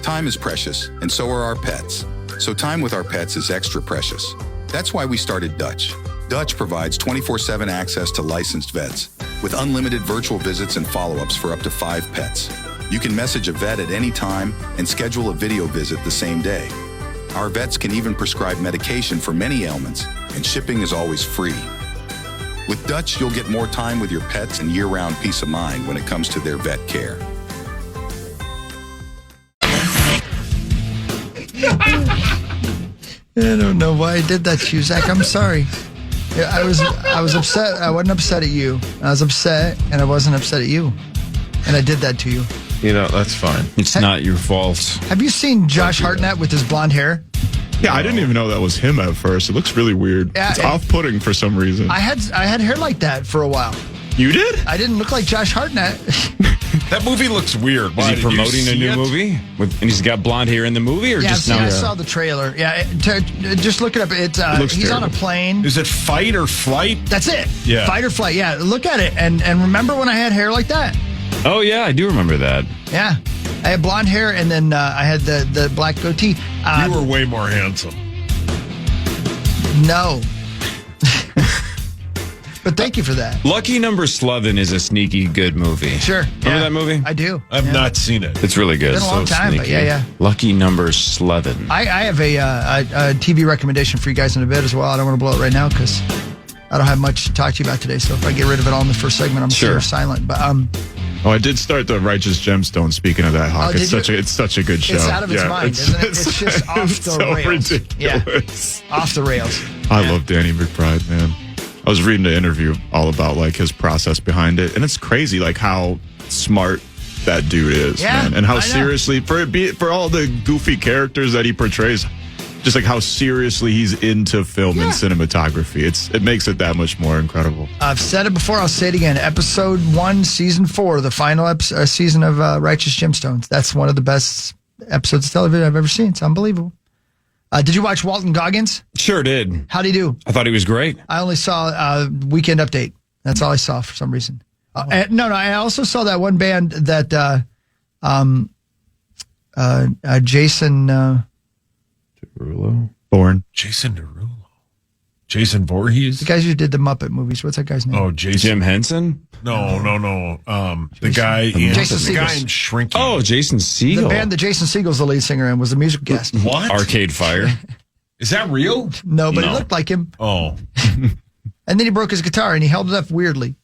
Time is precious, and so are our pets. So time with our pets is extra precious. That's why we started Dutch. Dutch provides 24/7 access to licensed vets with unlimited virtual visits and follow-ups for up to 5 pets. You can message a vet at any time and schedule a video visit the same day. Our vets can even prescribe medication for many ailments, and shipping is always free. With Dutch, you'll get more time with your pets and year-round peace of mind when it comes to their vet care. I don't know why I did that to you, Zach. I'm sorry. I was upset. I wasn't upset at you. I was upset, and I wasn't upset at you. And I did that to you. You know, that's fine. It's not your fault. Have you seen Josh Hartnett with his blonde hair? Yeah, I didn't even know that was him at first. It looks really weird. Yeah, it's off-putting for some reason. I had hair like that for a while. You did? I didn't look like Josh Hartnett. That movie looks weird. Is he promoting a new movie? And he's got blonde hair in the movie, or just now? I saw the trailer. Yeah, just look it up. He's on a plane. Is it Fight or Flight? That's it. Yeah. Fight or Flight. Yeah, look at it. And remember when I had hair like that? Oh, yeah, I do remember that. Yeah. I had blonde hair, and then I had the black goatee. You were way more handsome. No. But thank you for that. Lucky Number 11 is a sneaky good movie. Sure. Remember that movie? I do. I've not seen it. It's really good. It's been a long time, but yeah. Lucky Number 11. I have a TV recommendation for you guys in a bit as well. I don't want to blow it right now because I don't have much to talk to you about today. So if I get rid of it all in the first segment, I'm sure silent. But I did start the Righteous Gemstone. Speaking of that, Hawk, it's such a good show. It's out of its mind, isn't it? It's just off the rails. Ridiculous. Yeah, off the rails. I love Danny McBride, man. I was reading an interview all about like his process behind it, and it's crazy like how smart that dude is, man, and how seriously for all the goofy characters that he portrays, just like how seriously he's into film and cinematography. It makes it that much more incredible. I've said it before. I'll say it again. Episode 1, season 4, the final season of Righteous Gemstones. That's one of the best episodes of television I've ever seen. It's unbelievable. Did you watch Walton Goggins? Sure did. How'd he do? I thought he was great. I only saw Weekend Update. That's all I saw for some reason. No, I also saw that one band that Jason Derulo? Jason Derulo. Jason Voorhees? The guys who did the Muppet movies. What's that guy's name? Oh, Jason. Jim Henson? No. The guy in Shrinking. Oh, Jason Segel. The band that Jason Segel's the lead singer in was the music guest. What? Arcade Fire. Is that real? No, but it looked like him. Oh. And then he broke his guitar and he held it up weirdly.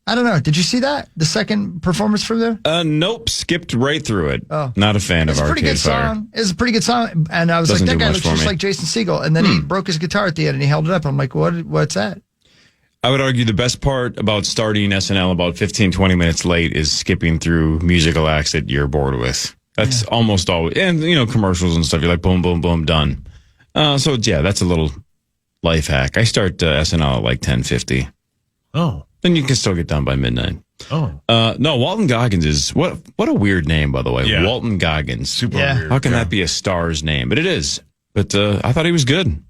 I don't know. Did you see that? The second performance from there? Nope. Skipped right through it. Oh. Not a fan of Arcade Fire. It's a pretty good song. And I was like, that guy looks just like Jason Segel. And then he broke his guitar at the end and he held it up. I'm like, what's that? I would argue the best part about starting SNL about 15, 20 minutes late is skipping through musical acts that you're bored with. That's almost always, and commercials and stuff. You're like, boom, boom, boom, done. So that's a little life hack. I start SNL at like 10:50. Oh. Then you can still get done by midnight. Oh. No, Walton Goggins is, what a weird name, by the way. Yeah. Walton Goggins. Super weird. How can that be a star's name? But it is. But I thought he was good.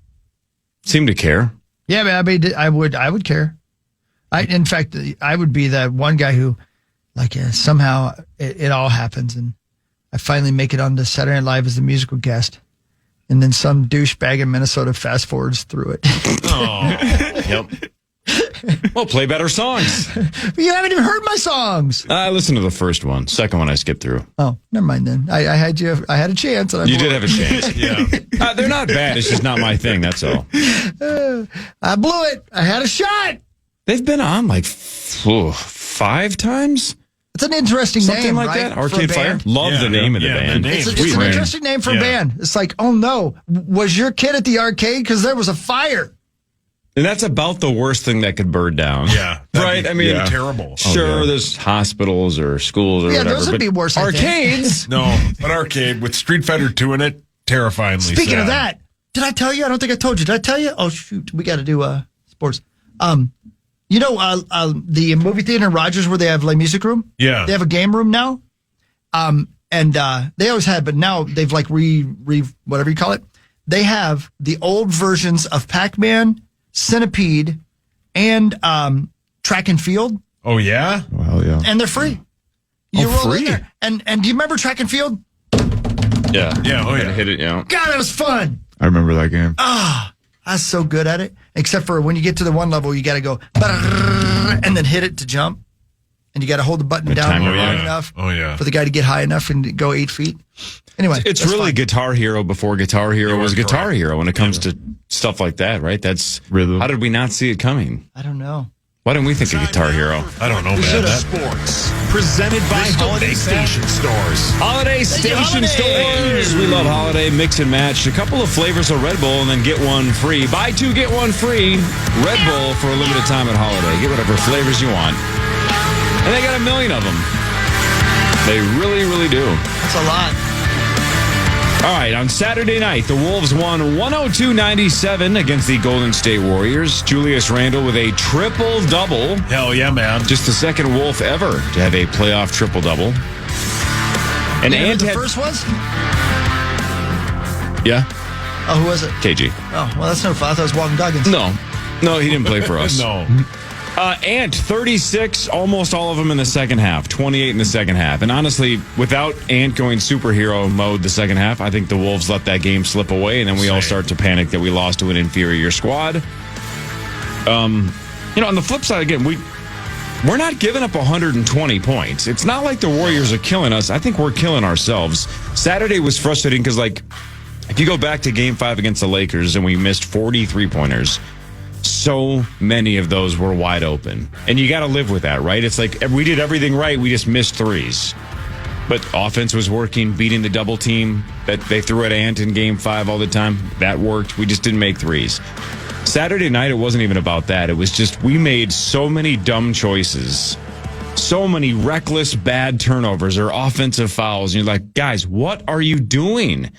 Seemed to care. Yeah, but I would care. In fact, I would be that one guy who, like, somehow it all happens, and I finally make it onto Saturday Night Live as the musical guest, and then some douchebag in Minnesota fast forwards through it. Oh, yep. Well, play better songs. But you haven't even heard my songs. I listened to the first one. Second one I skipped through. Oh, never mind then. I had a chance. And you did have a chance. Yeah. They're not bad. It's just not my thing. That's all. I blew it. I had a shot. They've been on like 5 times. It's an interesting Something name, like right? that. Arcade Fire. Love the name of the band. It's an interesting name for a band. It's like, oh no, was your kid at the arcade? Because there was a fire. And that's about the worst thing that could burn down. Yeah. Right? I mean, terrible. Sure, there's hospitals or schools or whatever. Those would be worse. Arcades? No, an arcade with Street Fighter 2 in it, terrifyingly Speaking sad. of that, did I tell you? I don't think I told you. Did I tell you? Oh, shoot. We got to do sports. You know, the movie theater in Rogers where they have La Music Room? Yeah. They have a game room now. And they always had, but now they've like whatever you call it. They have the old versions of Pac-Man, Centipede, and Track and Field. Oh, yeah? Well, yeah. And they're free. You roll in there. And do you remember Track and Field? Yeah. Yeah, oh, yeah. Hit it, God, that was fun. I remember that game. I was so good at it. Except for when you get to the one level, you got to go and then hit it to jump. And you got to hold the button down long enough for the guy to get high enough and go 8 feet. Anyway, it's really fun. Guitar Hero before Guitar Hero was Guitar Hero when it comes to stuff like that, right? That's really. How did we not see it coming? I don't know. Why didn't we think of Guitar Hero? I don't know, man. Sports presented by Holiday Station Stores. Holiday Station Stores. We love Holiday Mix and Match. A couple of flavors of Red Bull and then get one free. Buy two, get one free. Red Bull for a limited time at Holiday. Get whatever flavors you want. And they got 1 million of them. They really, really do. That's a lot. All right, on Saturday night, the Wolves won 102-97 against the Golden State Warriors. Julius Randle with a triple-double. Hell yeah, man. Just the second Wolf ever to have a playoff triple-double. And Ant the first was? Yeah. Oh, who was it? KG. Oh, well, that's no fun. I thought it was Walton Goggins. No, he didn't play for us. No. Ant, 36, almost all of them in the second half, 28 in the second half. And honestly, without Ant going superhero mode the second half, I think the Wolves let that game slip away, and then we all start to panic that we lost to an inferior squad. On the flip side, again, we're not giving up 120 points. It's not like the Warriors are killing us. I think we're killing ourselves. Saturday was frustrating because, if you go back to Game 5 against the Lakers and we missed 40 three-pointers, so many of those were wide open. And you got to live with that, right? It's like we did everything right. We just missed threes. But offense was working, beating the double team that they threw at Ant in Game 5 all the time. That worked. We just didn't make threes. Saturday night, it wasn't even about that. It was just we made so many dumb choices. So many reckless, bad turnovers or offensive fouls. And you're like, guys, what are you doing?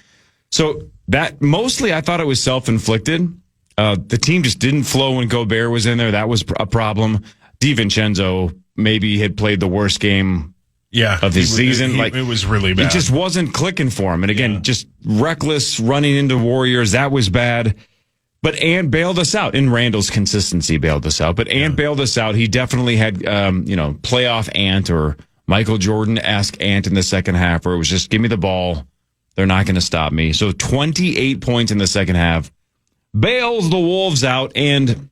So that mostly I thought it was self-inflicted. The team just didn't flow when Gobert was in there. That was a problem. DiVincenzo maybe had played the worst game of his season. It was really bad. It just wasn't clicking for him. And again, just reckless running into Warriors. That was bad. But Ant bailed us out. And Randall's consistency bailed us out. But Ant bailed us out. He definitely had, playoff Ant or Michael Jordan-esque Ant in the second half where it was just, give me the ball. They're not going to stop me. So 28 points in the second half. Bails the Wolves out, and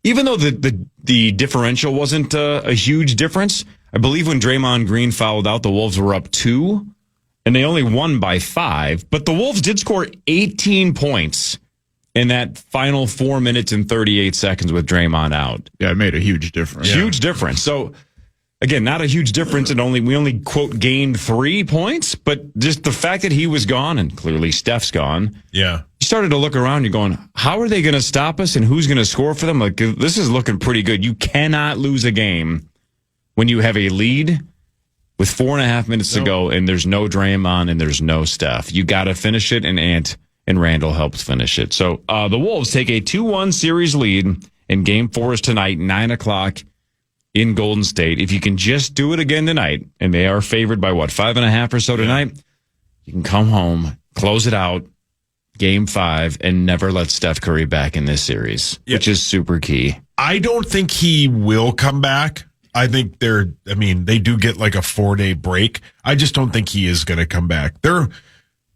even though the differential wasn't a huge difference, I believe when Draymond Green fouled out, the Wolves were up 2, and they only won by 5. But the Wolves did score 18 points in that final 4 minutes and 38 seconds with Draymond out. Yeah, it made a huge difference. Huge difference. So, again, not a huge difference, and we only, quote, gained 3 points, but just the fact that he was gone, and clearly Steph's gone. Yeah. You started to look around, you're going, how are they going to stop us and who's going to score for them? Like, this is looking pretty good. You cannot lose a game when you have a lead with 4.5 minutes to go and there's no Draymond and there's no Steph. You got to finish it, and Ant and Randall helped finish it. So the Wolves take a 2-1 series lead, and Game 4 is tonight, 9 o'clock in Golden State. If you can just do it again tonight, and they are favored by, 5.5 or so tonight, you can come home, close it out, Game 5, and never let Steph Curry back in this series, which is super key. I don't think he will come back. I think they do get like a 4-day break. I just don't think he is going to come back. The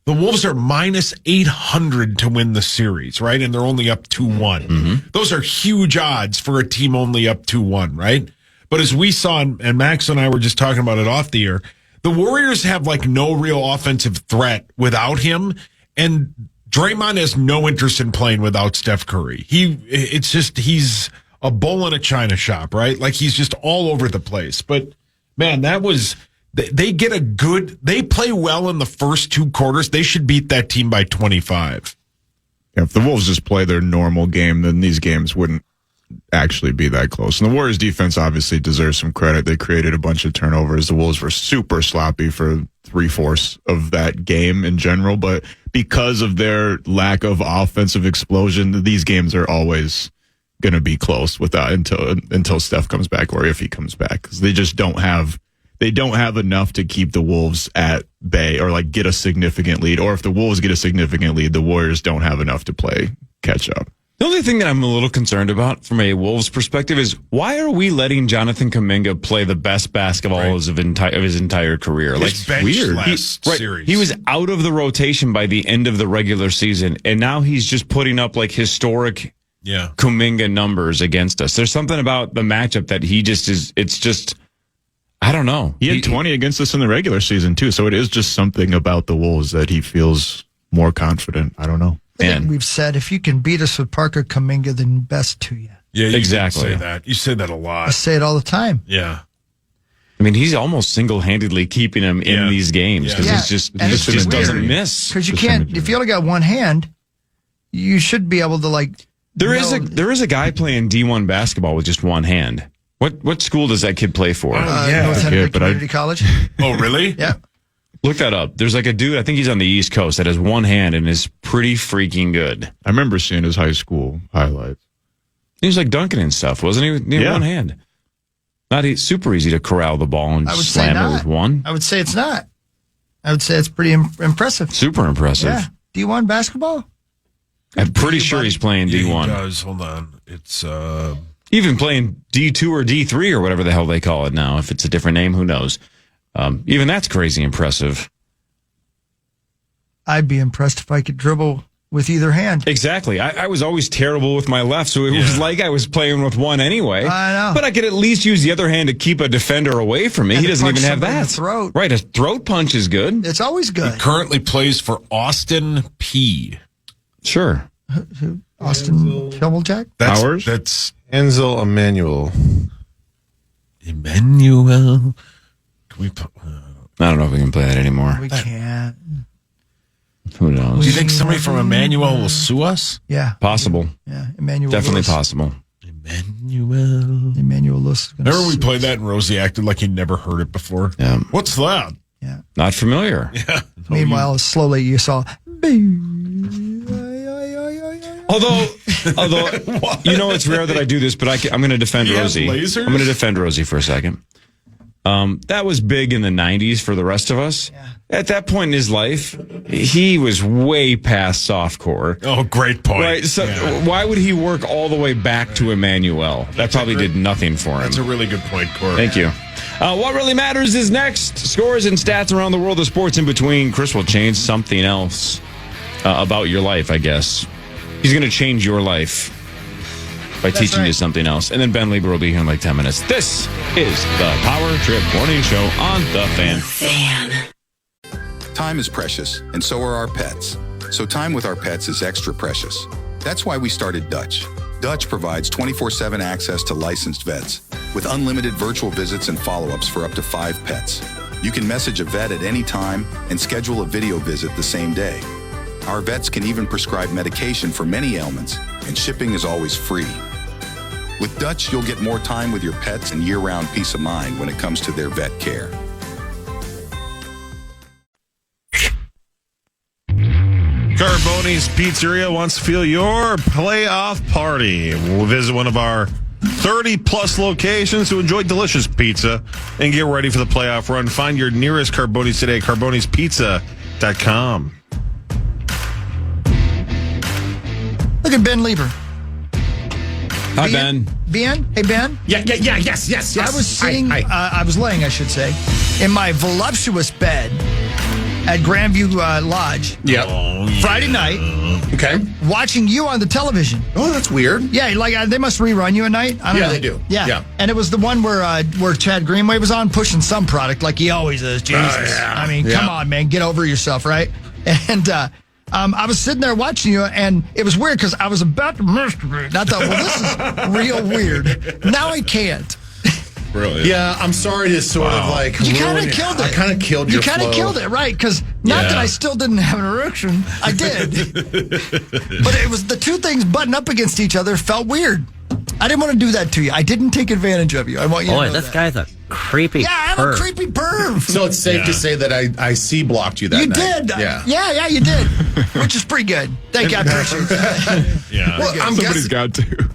Wolves are minus 800 to win the series, right? And they're only up 2-1. Mm-hmm. Those are huge odds for a team only up 2-1, right? But as we saw, and Max and I were just talking about it off the air, the Warriors have like no real offensive threat without him. And Draymond has no interest in playing without Steph Curry. He's a bull in a china shop, right? Like he's just all over the place. But man, they play well in the first 2 quarters. They should beat that team by 25. If the Wolves just play their normal game, then these games wouldn't actually be that close. And the Warriors defense obviously deserves some credit. They created a bunch of turnovers. The Wolves were super sloppy for 3/4 of that game in general, but because of their lack of offensive explosion, these games are always going to be close until Steph comes back, or if he comes back, because they just don't have enough to keep the Wolves at bay or like get a significant lead. Or if the Wolves get a significant lead, the Warriors don't have enough to play catch up. The only thing that I'm a little concerned about from a Wolves perspective is why are we letting Jonathan Kuminga play the best basketball of his entire career? His bench weird. last series. He was out of the rotation by the end of the regular season, and now he's just putting up like historic Kuminga numbers against us. There's something about the matchup that he just is. It's just, I don't know. He had 20 against us in the regular season too, so it is just something about the Wolves that he feels more confident. I don't know. And we've said if you can beat us with Parker Kuminga, then best to you. Yeah, you exactly. say that. You say that a lot. I say it all the time. Yeah. I mean, he's almost single-handedly keeping him in these games because he just doesn't miss. Because you can't, if you only got one hand, you should be able to like. There is a guy playing D1 basketball with just one hand. What school does that kid play for? North Henry Community College. Oh, really? Yeah. Look that up. There's like a dude, I think he's on the East Coast, that has one hand and is pretty freaking good. I remember seeing his high school highlights. He was like dunking and stuff, wasn't he? He had one hand. Super easy to corral the ball and slam it with one. I would say it's not. I would say it's pretty impressive. Super impressive. Yeah. D1 basketball? I'm pretty sure he's playing D1. He does. Hold on. It's even playing D2 or D3 or whatever the hell they call it now. If it's a different name, who knows? Even that's crazy impressive. I'd be impressed if I could dribble with either hand. Exactly. I was always terrible with my left, so it was like I was playing with one anyway. I know. But I could at least use the other hand to keep a defender away from me. And he doesn't even have in that. the throat. Right, a throat punch is good. It's always good. He currently plays for Austin P. Sure. Austin Doublejack? Powers? That's Enzel Emmanuel. Emmanuel. Can we? I don't know if we can play that anymore. We can't. Who knows? Do you think somebody from Emmanuel will sue us? Yeah. Possible. Yeah. Emmanuel Definitely Lewis. possible. Emmanuel Lewis. Remember we played that and Rosie acted like he'd never heard it before? Yeah. What's that? Yeah. Not familiar. Yeah. Meanwhile, slowly you saw. Although, you know, it's rare that I do this, but I'm going to defend He has Rosie. lasers? I'm going to defend Rosie for a second. That was big in the 90s for the rest of us. Yeah. At that point in his life, he was way past softcore. Oh, great point. Right. So why would he work all the way back to Emmanuel? That probably did nothing for him. That's a really good point, Corey. Thank you. What really matters is next. Scores and stats around the world of sports in between. Chris will change something else about your life, I guess. He's going to change your life by teaching you something else. And then Ben Lieber will be here in like 10 minutes. This is the Power Trip Morning Show on The Fan. Time is precious, and so are our pets. So time with our pets is extra precious. That's why we started Dutch. Dutch provides 24/7 access to licensed vets with unlimited virtual visits and follow-ups for up to 5 pets. You can message a vet at any time and schedule a video visit the same day. Our vets can even prescribe medication for many ailments, and shipping is always free. With Dutch, you'll get more time with your pets and year-round peace of mind when it comes to their vet care. Carboni's Pizzeria wants to feel your playoff party. We'll visit one of our 30-plus locations to enjoy delicious pizza and get ready for the playoff run. Find your nearest Carboni's today, carbonispizza.com. Look at Ben Lieber. Hi, Ben. Ben? Hey, Ben? Yes. I was sitting, I was laying, I should say, in my voluptuous bed at Grandview Lodge. Friday night. Okay. Watching you on the television. Oh, that's weird. Yeah, like they must rerun you at night. I don't know. They do. Yeah. And it was the one where Chad Greenway was on pushing some product like he always is. Jesus. I mean, come on, man. Get over yourself, right? And I was sitting there watching you, and it was weird because I was about to masturbate. And I thought, well, this is real weird. Now I can't. Brilliant. Yeah, I'm sorry to sort of like. You kind ruin of it. killed it. I kind of killed your You kind of flow. killed it, right? Because not that I still didn't have an erection. I did. But it was the two things butting up against each other felt weird. I didn't want to do that to you. I didn't take advantage of you. I want you to know this that. guy's a creepy I'm a creepy perv. So it's safe to say that I C-blocked you that You night. did. Yeah. Yeah, you did. Which is pretty good. Thank you. I appreciate that. Yeah. Well, Somebody's got to.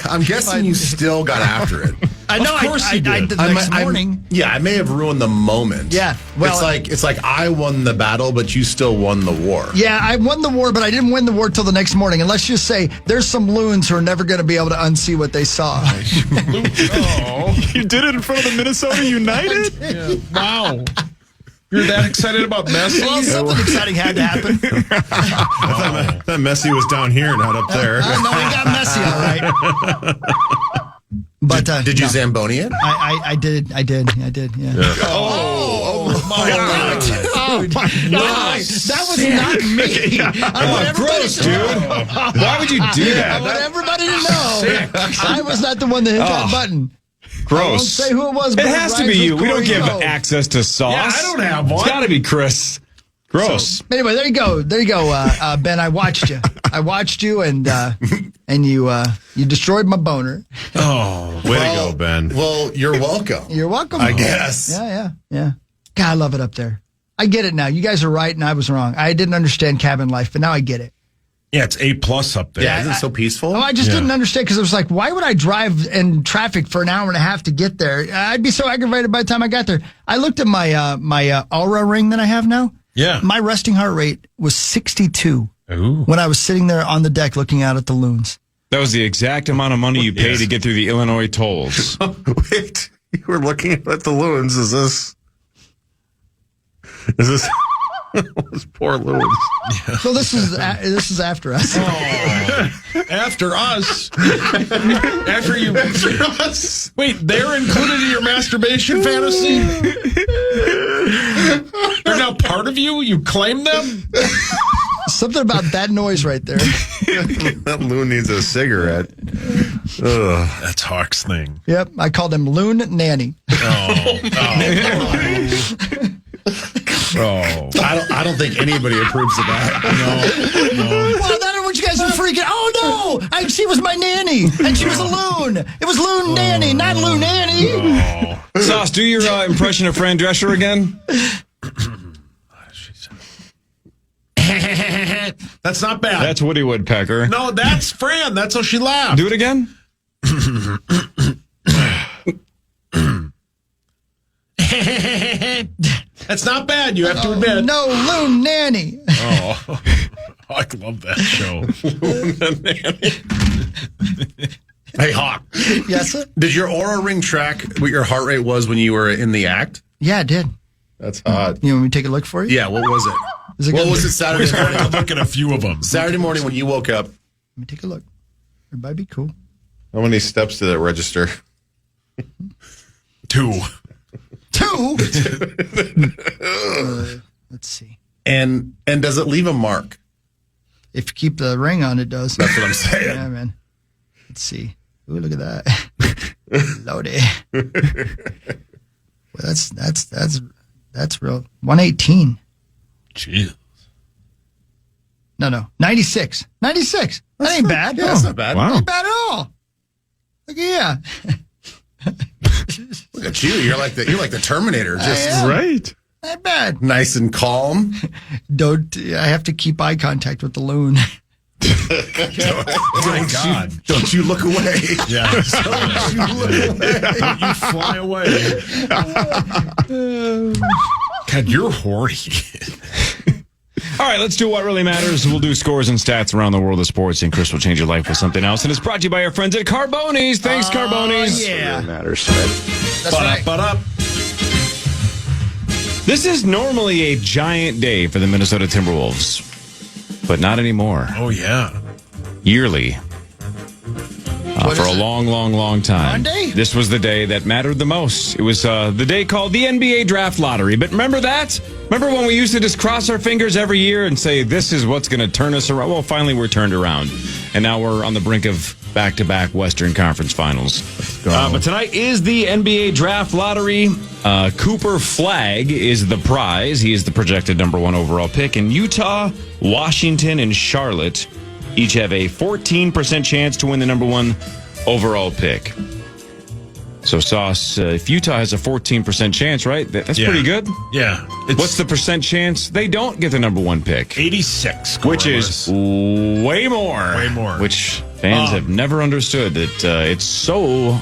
I'm guessing you still got after it. I know. Of course I you did. did the next morning. I may have ruined the moment. Yeah, well, it's like I won the battle, but you still won the war. Yeah, I won the war, but I didn't win the war till the next morning. And let's just say there's some loons who are never going to be able to unsee what they saw. You did it in front of the Minnesota United? Yeah. Wow. You're that excited about Messi? Well, something exciting had to happen. I thought Messi was down here, not up there. No, we got Messi, all right. But did you Zamboni it? I did. Yeah. Oh my God. Oh my God. That was not me. I want everybody Gross, to dude. know. Why would you do I that? want everybody to know. I was not the one that hit that button. I won't Gross. say who it was. It but has to rhymes be with you. We don't Corey give Cole. access to sauce. Yeah, I don't have one. It's got to be Chris. Gross. Anyway, there you go, Ben. I watched you, and you destroyed my boner. Oh, way to go, Ben. Well, you're welcome. You're welcome. I guess. Yeah. God, I love it up there. I get it now. You guys are right, and I was wrong. I didn't understand cabin life, but now I get it. Yeah, it's A+ up there. Yeah, isn't it so peaceful? Oh, I just didn't understand because it was like, why would I drive in traffic for an hour and a half to get there? I'd be so aggravated by the time I got there. I looked at my my Aura ring that I have now. Yeah. My resting heart rate was 62 Ooh. when I was sitting there on the deck looking out at the loons. That was the exact amount of money you paid to get through the Illinois tolls. Wait, you were looking at the loons. Is this those poor loons? So this is after us. After us? After you? Us? Wait, they're included in your masturbation fantasy? They're now part of you? You claim them? Something about that noise right there. That loon needs a cigarette. Ugh, that's Hawk's thing. Yep, I called him Loon Nanny. Oh. I don't think anybody approves of that. No. Well, that's what you guys are freaking. Oh no! She was my nanny, and she was a loon. It was Loon Nanny, not Loon Nanny. Sauce, do your impression of Fran Drescher again. That's not bad. That's Woody Woodpecker. No, that's Fran. That's how she laughed. Do it again. That's not bad, you have to admit. No, Loon Nanny. Oh, I love that show. Hey, Hawk. Yes, sir? Did your Aura ring track what your heart rate was when you were in the act? Yeah, it did. That's hot. You want me to take a look for you? Yeah, what was it? What was it Saturday morning? I'll look at a few of them. Saturday morning when you woke up. Let me take a look. Everybody be cool. How many steps did that register? 2. 2? Let's see. And does it leave a mark? If you keep the ring on, it does. That's what I'm saying. Yeah, man. Let's see. Ooh, look at that. Lordy. Well, that's real. 118. Jeez. No. 96. 96. That ain't bad. Yeah, that's not bad. Wow. Ain't bad at all. Look at Look at you. You're like the Terminator. Just Right. Not bad. nice and calm. I have to keep eye contact with the loon. Oh, my God. Don't you look away. Yeah. Don't you look away. Don't you fly away. God, you're horny. All right, let's do what really matters. We'll do scores and stats around the world of sports, and Chris will change your life with something else. And it's brought to you by our friends at Carboni's. Thanks, Carboni's. Yeah. Really matters. That's right. This is normally a giant day for the Minnesota Timberwolves, but not anymore. Oh, yeah. Yearly. For a long, long, long time. Monday? This was the day that mattered the most. It was the day called the NBA Draft Lottery. But remember that? Remember when we used to just cross our fingers every year and say, this is what's going to turn us around? Well, finally we're turned around. And now we're on the brink of back-to-back Western Conference Finals. But tonight is the NBA Draft Lottery. Cooper Flagg is the prize. He is the projected number 1 overall pick. And Utah, Washington, and Charlotte each have a 14% chance to win the number 1 overall pick. So, Sauce, if Utah has a 14% chance, right? That's pretty good. Yeah. What's the percent chance they don't get the number 1 pick? 86. Which is way more. Way more. Which fans have never understood that it's so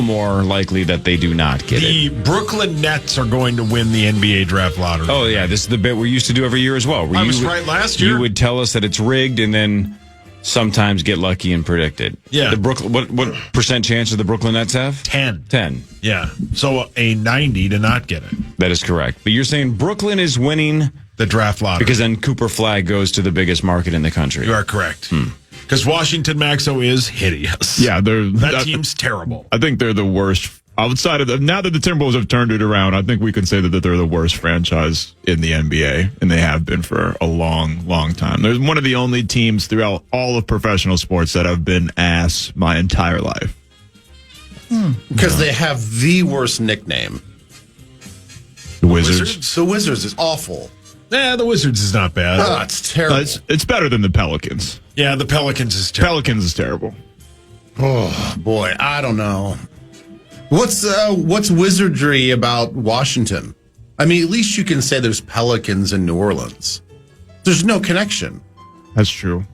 more likely that they do not get it. The Brooklyn Nets are going to win the NBA Draft Lottery. Oh, yeah. This is the bit we used to do every year as well. I was right last year. You would tell us that it's rigged and then sometimes get lucky and predict it. Yeah. The Brooklyn, what percent chance do the Brooklyn Nets have? 10. 10. Yeah. So a 90 to not get it. That is correct. But you're saying Brooklyn is winning the draft lottery. Because then Cooper Flagg goes to the biggest market in the country. You are correct. Because Washington Maxo is hideous. Yeah, that team's terrible. I think they're the worst. Outside of now that the Timberwolves have turned it around, I think we can say that they're the worst franchise in the NBA, and they have been for a long, long time. They're one of the only teams throughout all of professional sports that have been ass my entire life. Because they have the worst nickname. The Wizards. The Wizards is awful. Yeah, the Wizards is not bad. Oh, it's terrible. It's better than the Pelicans. Yeah, the Pelicans is terrible. Pelicans is terrible. Oh, boy. I don't know. What's wizardry about Washington? I mean, at least you can say there's Pelicans in New Orleans. There's no connection. That's true.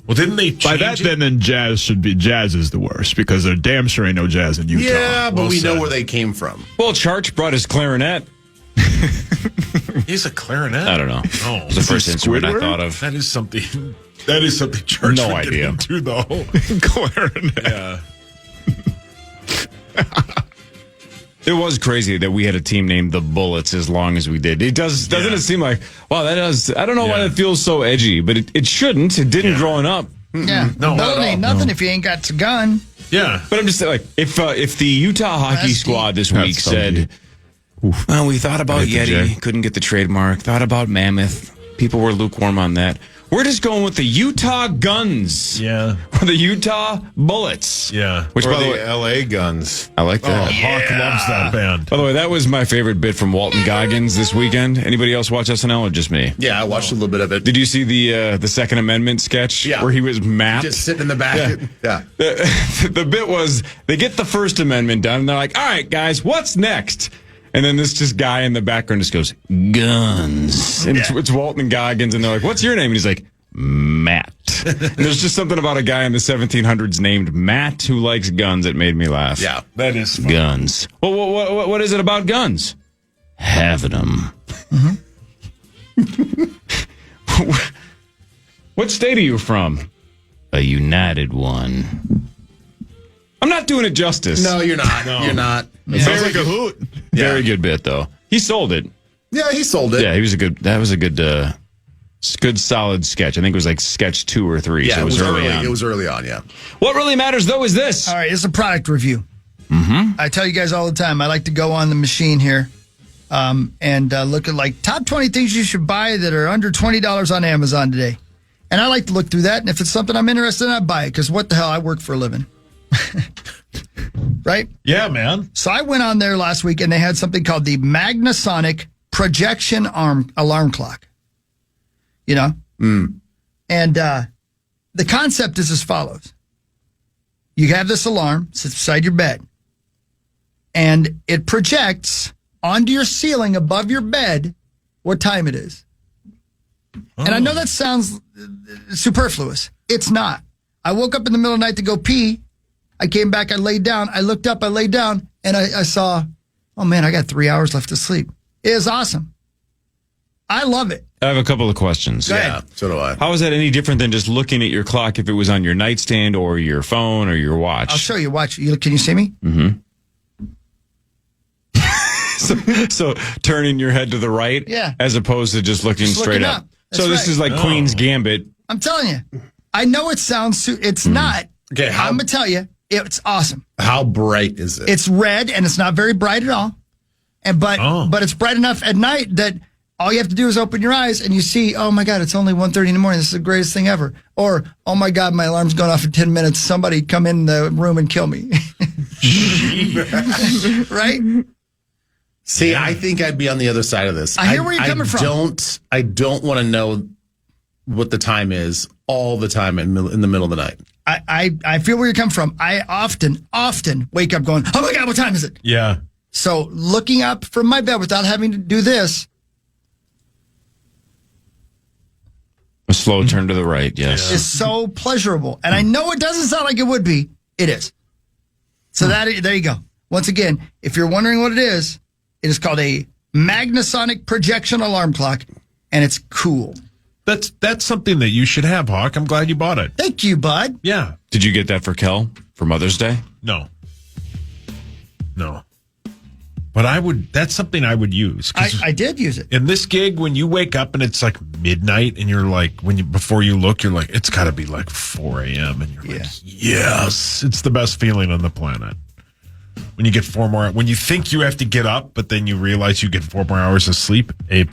Well, didn't they change By that, then Jazz is the worst because there damn sure ain't no Jazz in Utah. Yeah, but we know where they came from. Well, Charch brought his clarinet. He's a clarinet? I don't know. Oh, it's the first instrument I thought of. That is something Church no would idea. get into, though. Clarinet. Yeah. It was crazy that we had a team named the Bullets as long as we did. It doesn't it seem like, wow, that does, I don't know why that feels so edgy, but it shouldn't. It didn't growing up. Yeah. No, Bullet ain't nothing if you ain't got a gun. Yeah. But I'm just saying, like, if the Utah hockey squad this week said, well, we thought about Yeti, couldn't get the trademark, thought about Mammoth, people were lukewarm on that. We're just going with the Utah Guns. Yeah. Or the Utah Bullets. Yeah. Which, by the way, L.A. Guns. I like that. Oh, Hawk loves that band. By the way, that was my favorite bit from Walton Goggins this weekend. Anybody else watch SNL or just me? Yeah, I watched a little bit of it. Did you see the Second Amendment sketch where he was mapped? Just sitting in the back. Yeah. The bit was they get the First Amendment done, and they're like, all right, guys, what's next? And then this just guy in the background just goes, guns. And it's Walton Goggins, and they're like, what's your name? And he's like, Matt. And there's just something about a guy in the 1700s named Matt who likes guns that made me laugh. Yeah, that is fun. Guns. Well, what is it about guns? Having them. What state are you from? A united one. I'm not doing it justice. No, you're not. No. You're not. It sounds like a hoot. Very good bit, though. He sold it. Yeah, he sold it. Yeah, that was a good solid sketch. I think it was like sketch 2 or 3. Yeah, so it was early on. It was early on, yeah. What really matters, though, is this. All right, it's a product review. I tell you guys all the time, I like to go on the machine here and look at like top 20 things you should buy that are under $20 on Amazon today. And I like to look through that, and if it's something I'm interested in, I buy it, because what the hell, I work for a living. Right? Yeah, man. So I went on there last week, and they had something called the Magnasonic Projection Alarm Clock. You know? And the concept is as follows. You have this alarm, sits beside your bed, and it projects onto your ceiling above your bed what time it is. And I know that sounds superfluous. It's not. I woke up in the middle of the night to go pee. I came back, I laid down, I looked up, I laid down, and I saw, oh man, I got 3 hours left to sleep. It is awesome. I love it. I have a couple of questions. Yeah, so do I. How is that any different than just looking at your clock if it was on your nightstand or your phone or your watch? I'll show you. Watch. Can you see me? Mm-hmm. so turning your head to the right, as opposed to just looking straight up. So this is like Queen's Gambit. I'm telling you. I know it sounds. It's not. Okay, I'm gonna tell you, it's awesome. How bright is it? It's red, and it's not very bright at all. But it's bright enough at night that all you have to do is open your eyes and you see, oh my God, it's only 1:30 in the morning. This is the greatest thing ever. Or, oh my God, my alarm's going off in 10 minutes. Somebody come in the room and kill me. Right? See, I think I'd be on the other side of this. I hear where you're coming from. I don't want to know what the time is all the time in the middle of the night. I feel where you're coming from. I often wake up going, oh my God, what time is it? Yeah. So looking up from my bed without having to do this. A slow turn to the right, yes. Is so pleasurable. And I know it doesn't sound like it would be. It is. So there you go. Once again, if you're wondering what it is called a Magnasonic projection alarm clock, and it's cool. That's something that you should have, Hawk. I'm glad you bought it. Thank you, bud. Yeah. Did you get that for Kel for Mother's Day? No. But that's something I would use. I did use it. In this gig, when you wake up and it's like midnight and you're like, before you look, you're like, it's got to be like 4 a.m. And you're like, yes, it's the best feeling on the planet. When you get 4 more, when you think you have to get up, but then you realize you get 4 more hours of sleep, A+.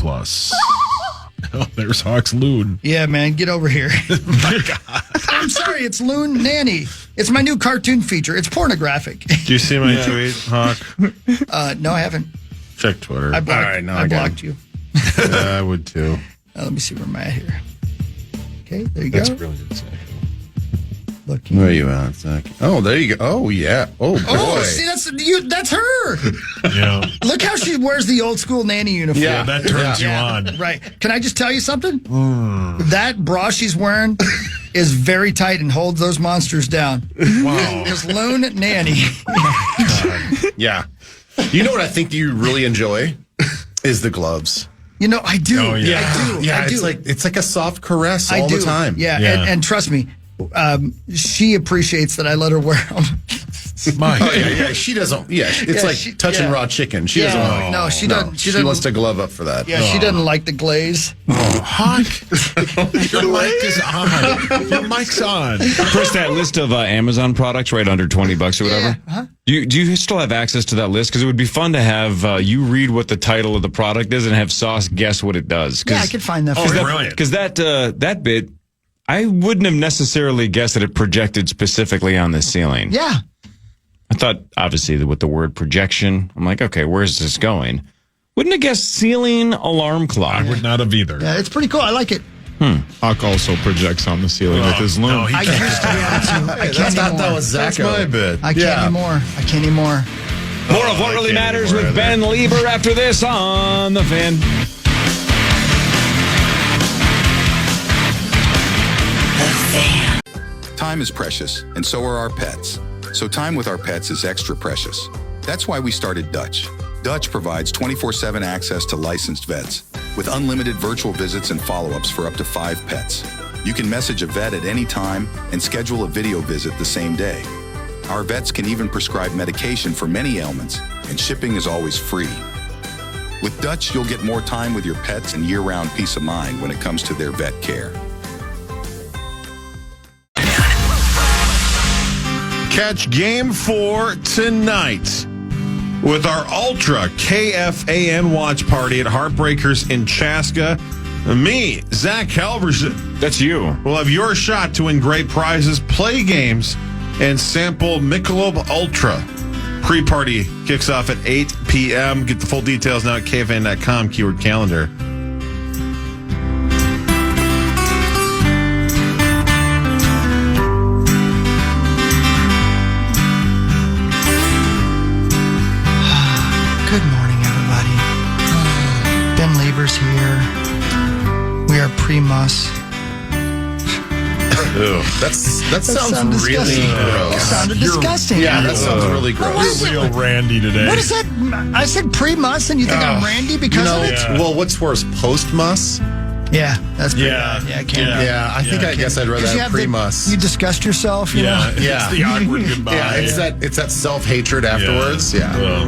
Oh, there's Hawk's Loon. Yeah, man, get over here. My God. I'm sorry, it's Loon Nanny. It's my new cartoon feature. It's pornographic. Do you see my tweet, Hawk? No, I haven't. Check Twitter. I blocked you. Yeah, I would too. Let me see where I'm at here. Okay, there you go. That's brilliant, Zach. Where are you at, Zach? Oh, there you go. Oh, yeah. Oh, boy. Oh, see, that's her. Yeah. Look how she wears the old school nanny uniform. Yeah, that turns you on. Right. Can I just tell you something? That bra she's wearing is very tight and holds those monsters down. Wow. Because Loon Nanny. Yeah. You know what I think you really enjoy? Is the gloves. You know, I do. Oh, yeah. I do. Yeah, I do. it's like a soft caress all the time. Yeah. And trust me, she appreciates that I let her wear them. Yeah. She doesn't. Yeah, it's like touching raw chicken. She doesn't. Like, no, she doesn't. She wants to glove up for that. Yeah, she doesn't like the glaze. Oh, Hawk. Your mic is on. Your mic's on. Chris, that list of Amazon products right under $20 or whatever. Yeah. Uh-huh. Do you still have access to that list? Because it would be fun to have you read what the title of the product is and have Sauce guess what it does. Yeah, I could find that. Brilliant. Because that bit, I wouldn't have necessarily guessed that it projected specifically on the ceiling. Yeah. I thought, obviously, that with the word projection, I'm like, okay, where's this going? Wouldn't have guessed ceiling alarm clock. I would not have either. Yeah, it's pretty cool. I like it. Hawk also projects on the ceiling with his loon. No, I used to be able to. I can't anymore. That was Zach. That's my bit. I can't anymore. I can't anymore. More of What Really Matters with Ben Lieber after this on The Fan. Time is precious, and so are our pets. So time with our pets is extra precious. That's why we started Dutch. Dutch provides 24/7 access to licensed vets with unlimited virtual visits and follow-ups for up to 5 pets. You can message a vet at any time and schedule a video visit the same day. Our vets can even prescribe medication for many ailments, and shipping is always free. With Dutch, you'll get more time with your pets and year-round peace of mind when it comes to their vet care. Catch Game 4 tonight with our Ultra KFAN watch party at Heartbreakers in Chaska. Me, Zach Halverson. That's you. We'll have your shot to win great prizes, play games, and sample Michelob Ultra. Pre-party kicks off at 8 p.m. Get the full details now at KFAN.com, keyword calendar. Good morning, everybody. Ben Lieber's here. We are pre-mus. That sounds really disgusting. gross. That sounded disgusting. Yeah, that sounds really gross. You're real randy today. What is that? I said pre-mus, and you think I'm randy because of it? Well, what's worse, post-mus? Yeah, that's pretty Yeah. bad. Yeah, I can't. Yeah, I guess I'd rather have pre-mus. You disgust yourself, you know? It's the awkward goodbye. Yeah, it's that self-hatred afterwards. Yeah.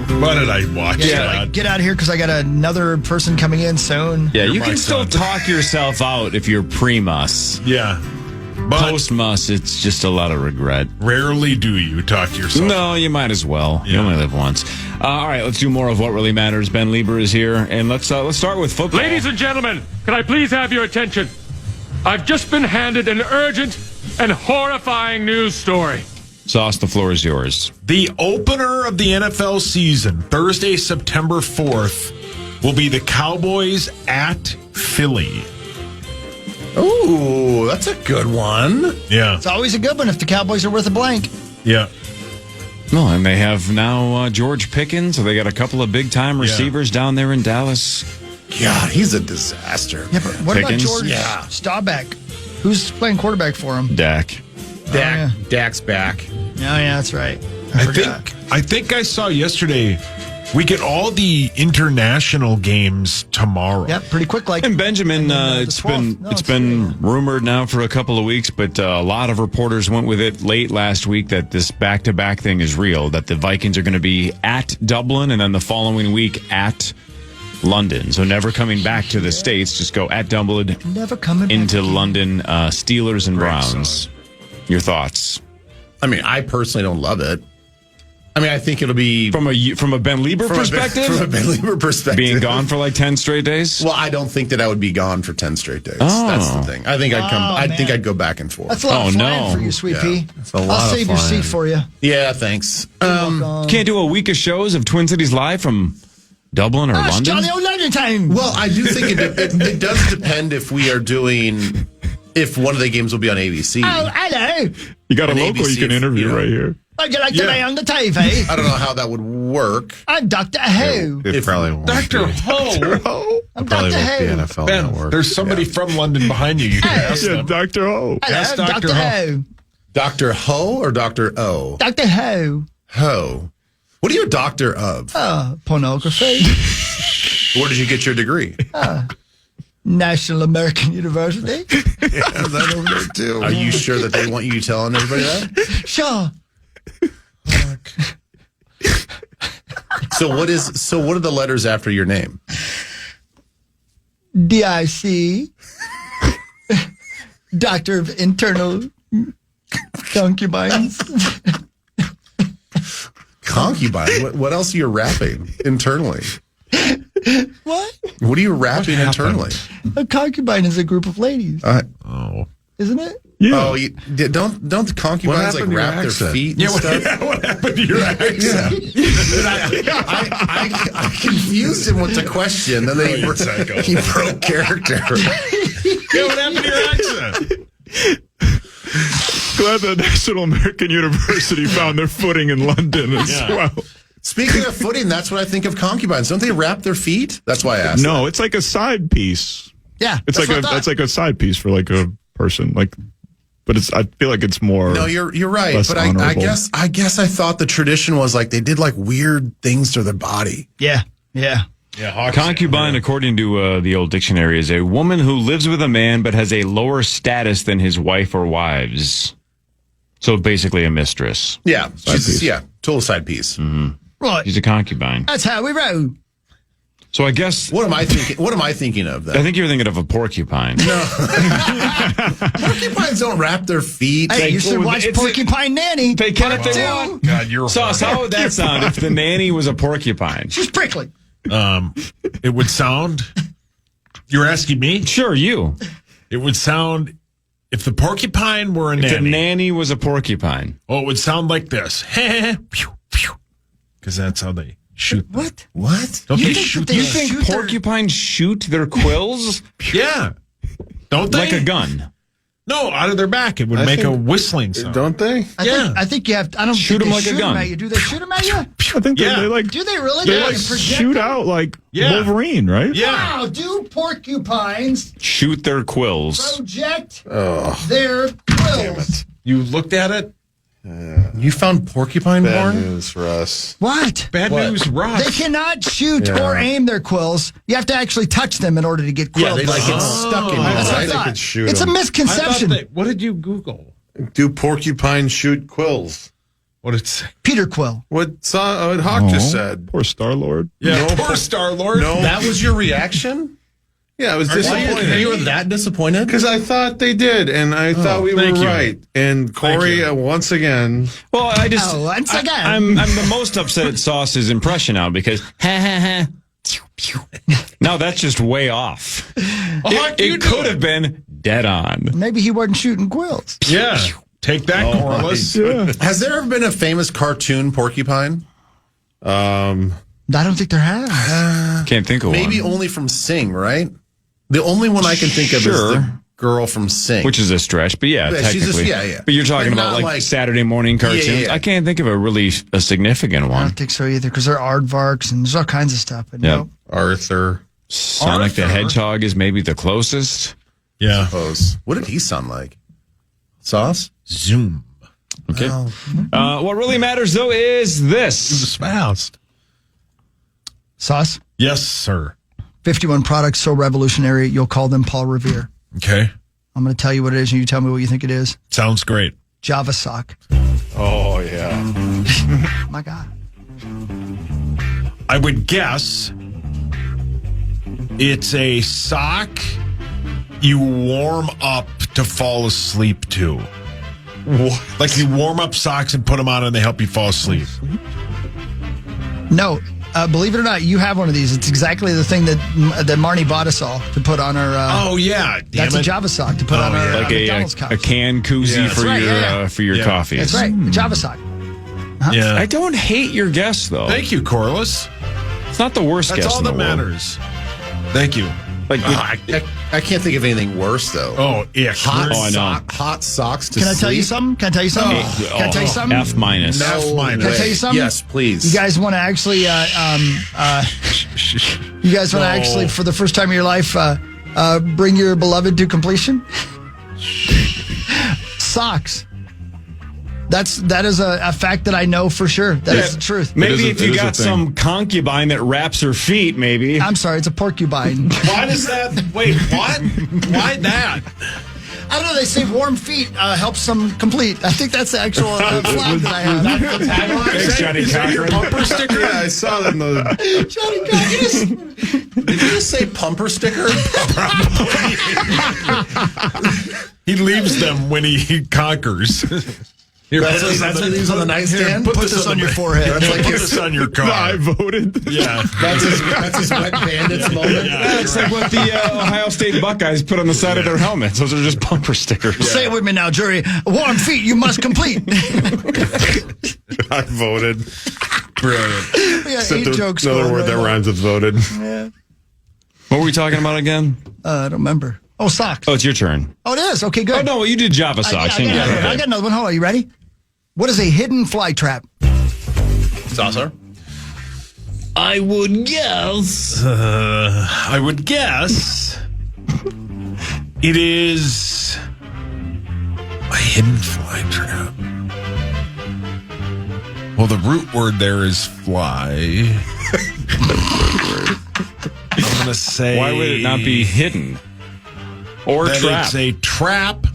Why did I watch that? Like, get out of here because I got another person coming in soon. Yeah, you my can still son. talk yourself out if you're pre-mus. Yeah. But Post-muss, it's just a lot of regret. rarely do you talk to yourself. No, you might as well. You only live once. All right, let's do more of what really matters. Ben Lieber is here, and let's start with football. Ladies and gentlemen, can I please have your attention? I've just been handed an urgent and horrifying news story. Sauce, the floor is yours. The opener of the NFL season, Thursday, September 4th, will be the Cowboys at Philly. Ooh, that's a good one. Yeah. It's always a good one if the Cowboys are worth a blank. Yeah. No, and they have now George Pickens, so they got a couple of big-time receivers down there in Dallas. God, he's a disaster. Yeah, but what Pickens? about George Staubach? Who's playing quarterback for him? Dak. Dak's back. Oh, yeah, that's right. I think I saw yesterday we get all the international games tomorrow. Yep, pretty quick. Like And Benjamin, it's been rumored now for a couple of weeks, but a lot of reporters went with it late last week that this back-to-back thing is real, that the Vikings are going to be at Dublin and then the following week at London. So never coming back to the States, just go at Dublin, never coming into back London, Steelers and Browns. Your thoughts? I mean, I personally don't love it. I mean, I think it'll be from a Ben Lieber perspective. From a Ben Lieber perspective, being gone for like 10 straight days. Well, I don't think that I would be gone for 10 straight days. Oh. That's the thing. I think I'd come. I think I'd go back and forth. That's a lot of flying for you, Sweet Pea. I'll save your seat for you. Yeah, thanks. Can't do a week of shows of Twin Cities Live from Dublin or London. Jolly old London time. Well, I do think it does depend if we are doing. If one of the games will be on ABC. Oh, hello. You got a On local ABC, you can interview right here. Would you like to be on the TV? I don't know how that would work. I'm Dr. Who. It probably won't. Dr. Ho. I'm Probably Dr. won't be Who. NFL Ben, Network. there's somebody from London behind you. You can ask them. Dr. Ho. Hello, Yes, Dr. Dr. Who. Dr. Ho or Dr. O? Dr. Who. Ho. What are you a doctor of? Pornography. Where did you get your degree? National American University. Is that over there too? Are you sure that they want you telling everybody that? Sure. So what are the letters after your name? DIC. Doctor of Internal Concubines. Concubine? What else are you rapping internally? What? What are you rapping internally? A concubine is a group of ladies. Isn't it? Yeah. Oh, don't the concubines like wrap their feet and stuff? What happened to your accent? I confused him with the question. Then he broke character. Yeah, what happened to your accent? Glad the National American University found their footing in London as well. Speaking of footing, that's what I think of concubines. Don't they wrap their feet? That's why I asked. No, it's like a side piece. Yeah, it's like a side piece for like a person. But I feel like it's more. No, you're right. But I honorable. guess I thought the tradition was like they did like weird things to their body. Yeah. Concubine, according to the old dictionary, is a woman who lives with a man but has a lower status than his wife or wives. So basically, a mistress. Yeah, total side piece. Mm-hmm. Right. She's a concubine. That's how we roll. So I guess. What am I thinking? What am I thinking of? Then? I think you're thinking of a porcupine. No. Porcupines don't wrap their feet. Hey, you should watch Porcupine Nanny. They can if they want. God, you're Sauce, how would that sound if the nanny was a porcupine? She's prickly. It would sound. You're asking me? Sure, you. It would sound. If the porcupine were a nanny. If the nanny was a porcupine. Oh, it would sound like this. Because that's how they shoot them. What? Don't you they think shoot You them? think porcupines shoot their quills? Yeah. Don't they? Like a gun. No, out of their back. It would make a whistling sound. Don't they? I think you have. I don't shoot think them they like a gun. At you. Do they shoot them at you? I think they like. Do they really? They like shoot out like Wolverine, right? Yeah. Wow. Do porcupines Shoot their quills. project their quills? You looked at it? You found porcupine Bad porn? news for us. What? Bad news, Ross. They cannot shoot or aim their quills. You have to actually touch them in order to get quills. Yeah, they like get stuck in you. That's what I Right? thought. could shoot It's a them. misconception. What did you Google? Do porcupine shoot quills? What did it say? Peter Quill. What Hawk just said. Poor Star-Lord. Yeah, No, poor Star-Lord. No. That was your reaction? Yeah, I was disappointed. You were that disappointed? Because I thought they did, and I thought we were right. And Corey, once again. Well, once again. I'm the most upset at Sauce's impression now because now that's just way off. It could have been dead on. Maybe he wasn't shooting quills. Yeah. Take that, Corliss. Yeah. Has there ever been a famous cartoon porcupine? I don't think there has. Can't think of one. Maybe only from Sing, right? The only one I can think of is the girl from Sing. Which is a stretch, but yeah, technically. But you're talking about like Saturday morning cartoons. Yeah. I can't think of a significant one. I don't think so either, because there are aardvarks and there's all kinds of stuff. But Yep. Arthur. Sonic the Hedgehog is maybe the closest. Yeah. I suppose. What did he sound like? Sauce? Zoom. Okay. What really matters, though, is this. It was fast. Sauce? Yes, sir. 51 products so revolutionary, you'll call them Paul Revere. Okay. I'm going to tell you what it is, and you tell me what you think it is. Sounds great. Java sock. Oh, yeah. My God. I would guess it's a sock you warm up to fall asleep to. What? Like you warm up socks and put them on and they help you fall asleep. No. Believe it or not, you have one of these. It's exactly the thing that Marnie bought us all to put on our. Oh yeah, that's a Java sock to put on our like McDonald's a cups. can koozie for your coffee. That's right, a Java sock. Huh? Yeah, I don't hate your guess though. Thank you, Corliss. It's not the worst guess. That's all in that the world. matters. Thank you. Like I can't think of anything worse though. Oh yeah, hot socks to Can I tell you something? Can I tell you something? Can I tell you something? F minus. No F minus. Can I tell you something? Yes, please. You guys want to actually, for the first time in your life, bring your beloved to completion? Socks. That is a fact that I know for sure. That is the truth. Maybe if you got some concubine that wraps her feet, maybe. I'm sorry, it's a porcupine. Why does that? Wait, what? Why that? I don't know. They say warm feet helps them complete. I think that's the actual flag that I have. Thanks, Johnny Cochran. Pumper sticker? Yeah, I saw that in the. Johnny Cochran. Did you just say pumper sticker? He leaves them when he conquers. Here, that's what he leaves on the nightstand? Put this on your forehead. Put this on your car. I voted. Yeah. That's his wet bandits moment. Yeah, it's like what the Ohio State Buckeyes put on the side of their helmets. Those are just bumper stickers. Say it with me now, jury. Warm feet, you must complete. I voted. Brilliant. Yeah, 8 jokes. Another word that rhymes with voted. Yeah. What were we talking about again? I don't remember. Oh, socks. Oh, it's your turn. Oh, it is? Okay, good. Oh, no, you did Java socks. I got another one. Hold on. You ready? What is a hidden fly trap? Saucer? I would guess it is a hidden fly trap. Well, the root word there is fly. I'm going to say... Why would it not be hidden? Or that trap? It's a trap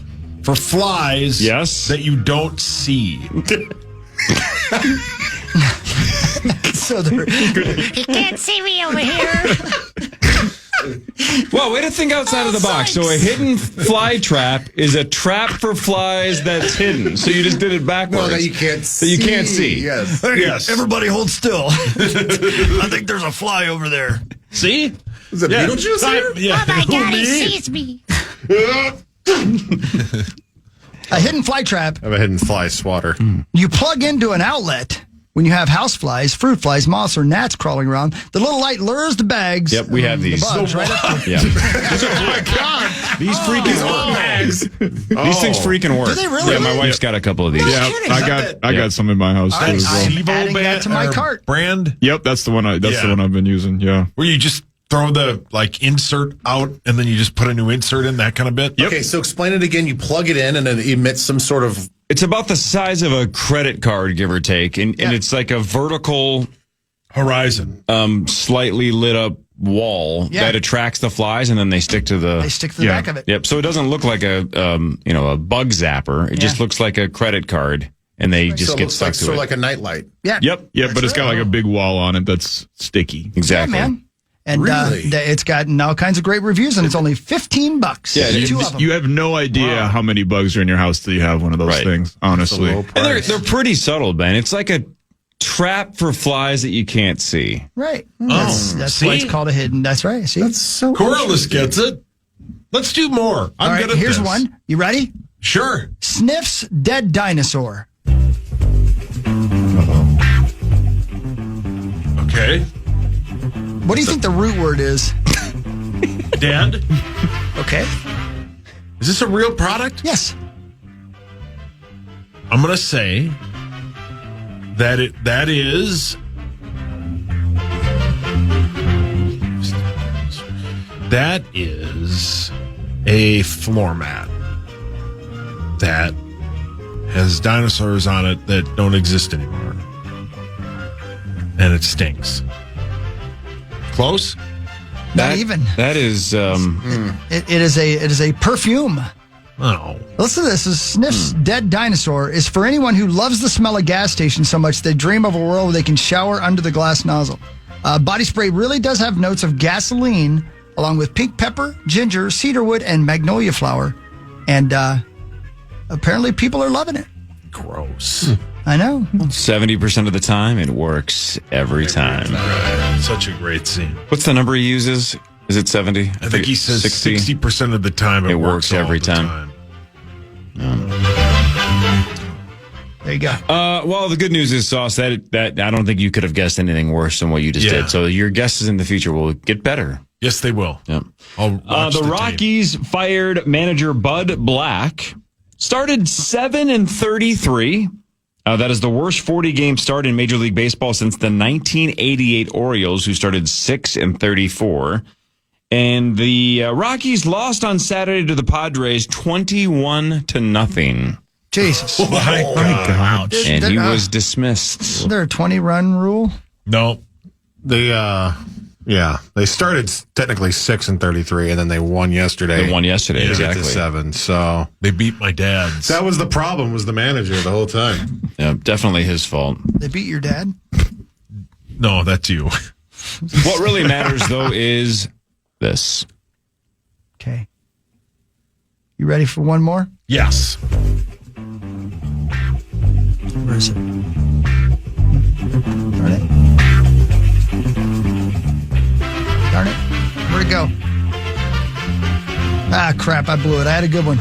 for flies that you don't see. So he can't see me over here. Well, way to think outside of the box. So a hidden fly trap is a trap for flies that's hidden. So you just did it backwards. Well, that you can't see. That you can't see. Yes. Yes. Everybody hold still. I think there's a fly over there. See? Is it Beetlejuice here? Oh my God, he sees me. A hidden fly trap. I have a hidden fly swatter. You plug into an outlet when you have house flies, fruit flies, moths, or gnats crawling around. The little light lures the bags. Yep, we have these. The bugs, right up Yeah. Oh my God! These freaking work. These things freaking work. Do they really? Yeah, my wife's got a couple of these. Yeah, I got some in my house too. as well. I'm adding that to my cart. Brand? Yep, that's the one. That's the one I've been using. Yeah. Where you just throw the insert out and then you just put a new insert in, that kind of bit? Yep. Okay, so explain it again. You plug it in and it emits some sort of... It's about the size of a credit card, give or take. And it's like a vertical... horizon. Slightly lit up wall that attracts the flies and then they stick to the... They stick to the back of it. Yep, so it doesn't look like a bug zapper. It just looks like a credit card. And they just get stuck to it. So like a nightlight. Yeah. Yep. Yeah, but it's got like a big wall on it that's sticky. Exactly. Yeah, man. And Really? It's gotten all kinds of great reviews, and it's only $15. Yeah, Two of them. you have no idea how many bugs are in your house till you have one of those things, honestly. And they're pretty subtle, Ben. It's like a trap for flies that you can't see. Right. That's why it's called a hidden. That's right. See? That's so Corliss gets it. Let's do more. I'm all right, good at here's this. one. You ready? Sure. Sniffs dead dinosaur. Okay. What do you think the root word is? Dead. Okay. Is this a real product? Yes. I'm going to say that is a floor mat that has dinosaurs on it that don't exist anymore. And it stinks. Close? Not even. That is It is a perfume. Oh. Listen to this. Sniff's Dead Dinosaur is for anyone who loves the smell of gas stations so much they dream of a world where they can shower under the glass nozzle. Body spray really does have notes of gasoline, along with pink pepper, ginger, cedarwood, and magnolia flower. And apparently people are loving it. Gross. I know. 70% of the time, it works every time. Such a great scene. What's the number he uses? Is it 70? I think he says 60% of the time it works every all the time. There you go. Well, the good news is, Sauce, that I don't think you could have guessed anything worse than what you just did. So your guesses in the future will get better. Yes, they will. Yep. The Rockies fired manager Bud Black. Started 7-33. That is the worst 40-game start in Major League Baseball since the 1988 Orioles, who started 6-34. And the Rockies lost on Saturday to the Padres 21-0. Jesus. My God. And he was dismissed. Is there a 20-run rule? No. They started technically 6-33, and then they won yesterday. They won yesterday, to get exactly. to 7. So they beat my dad's. That was the problem. Was the manager the whole time? Yeah, definitely his fault. They beat your dad? No, that's you. What really matters, though, is this. Okay. You ready for one more? Yes. Where is it? Darn it. Darn it. Where'd it go? Ah, crap. I blew it. I had a good one.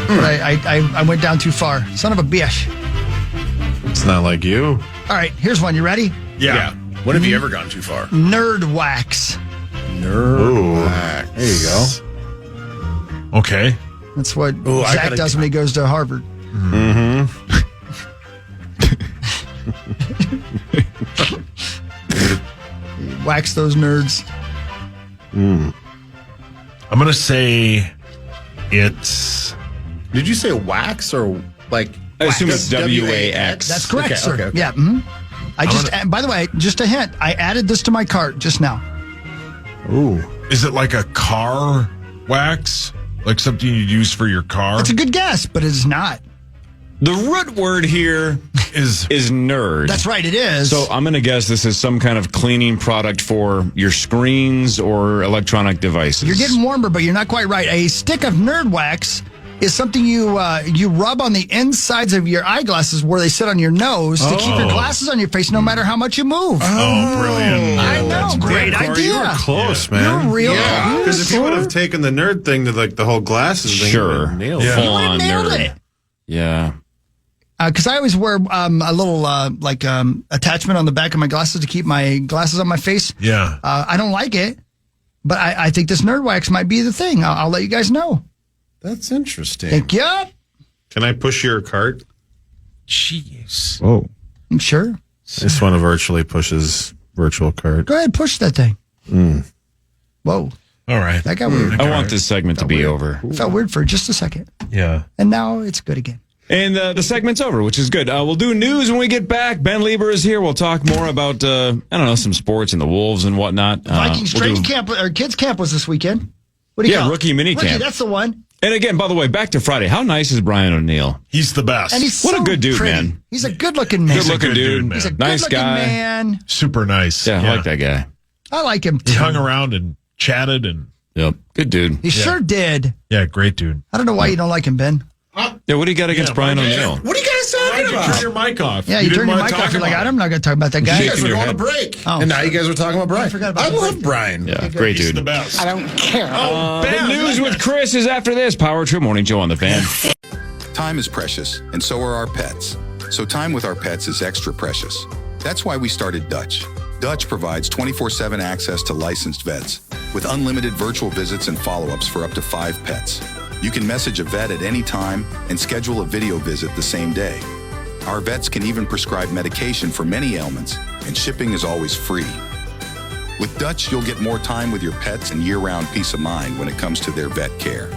But I went down too far. Son of a bitch. It's not like you. All right. Here's one. You ready? Yeah. When have you ever gone too far? Nerd wax. Nerd wax. There you go. Okay. That's what Ooh, Zach does when he goes to Harvard. Mm-hmm. Wax those nerds. I'm going to say it's... Did you say wax or like... I assume it's W-A-X? W-A-X. That's correct, Okay, sir. okay. Yeah. By the way, just a hint. I added this to my cart just now. Ooh. Is it like a car wax? Like something you'd use for your car? It's a good guess, but it's not. The root word here is nerd. That's right, it is. So I'm going to guess this is some kind of cleaning product for your screens or electronic devices. You're getting warmer, but you're not quite right. A stick of nerd wax is something you rub on the insides of your eyeglasses where they sit on your nose to keep your glasses on your face no matter how much you move. Oh, brilliant. I know. That's Great Corey, idea. You were close, man. You're real close. Because if you would have taken the nerd thing to like the whole glasses thing, you would Sure. have nailed Yeah. it. You Full would've on nailed nerd. it. Yeah. Because I always wear a little attachment on the back of my glasses to keep my glasses on my face. Yeah. I don't like it, but I think this nerd wax might be the thing. I'll let you guys know. That's interesting. Thank you. Can I push your cart? Jeez. Whoa. I'm sure. I just want to virtually push his virtual cart. Go ahead, push that thing. Whoa. All right. That got weird. I want this segment to be over. Felt weird for just a second. Yeah. And now it's good again. And the segment's over, which is good. We'll do news when we get back. Ben Lieber is here. We'll talk more about, some sports and the Wolves and whatnot. Vikings training camp, or kids camp was this weekend. What do you call it? Rookie mini camp. That's the one. And again, by the way, back to Friday. How nice is Brian O'Neill? He's the best. And he's What a so good dude, pretty. man. He's a good-looking man. Good looking dude. man. He's a Nice good-looking guy. man. Super nice. Yeah, I like that guy. I like him too. He hung around and chatted and. Yep, good dude. He sure did. Yeah, great dude. I don't know why you don't like him, Ben. Yeah, what do you got against Brian O'Neill? What are you guys talking about? Turn your mic off. Yeah, you turn your mic off. You're like, I'm not going to talk about that guy. You guys were going to break. Oh. And now you guys are talking about Brian. I forgot about I the love break. Brian. Yeah, great dude. The best. I don't care. The news with Chris is after this. Power Trip Morning Show on the Fan. Time is precious, and so are our pets. So time with our pets is extra precious. That's why we started Dutch. Dutch provides 24/7 access to licensed vets with unlimited virtual visits and follow-ups for up to 5 pets. You can message a vet at any time and schedule a video visit the same day. Our vets can even prescribe medication for many ailments, and shipping is always free. With Dutch, you'll get more time with your pets and year-round peace of mind when it comes to their vet care.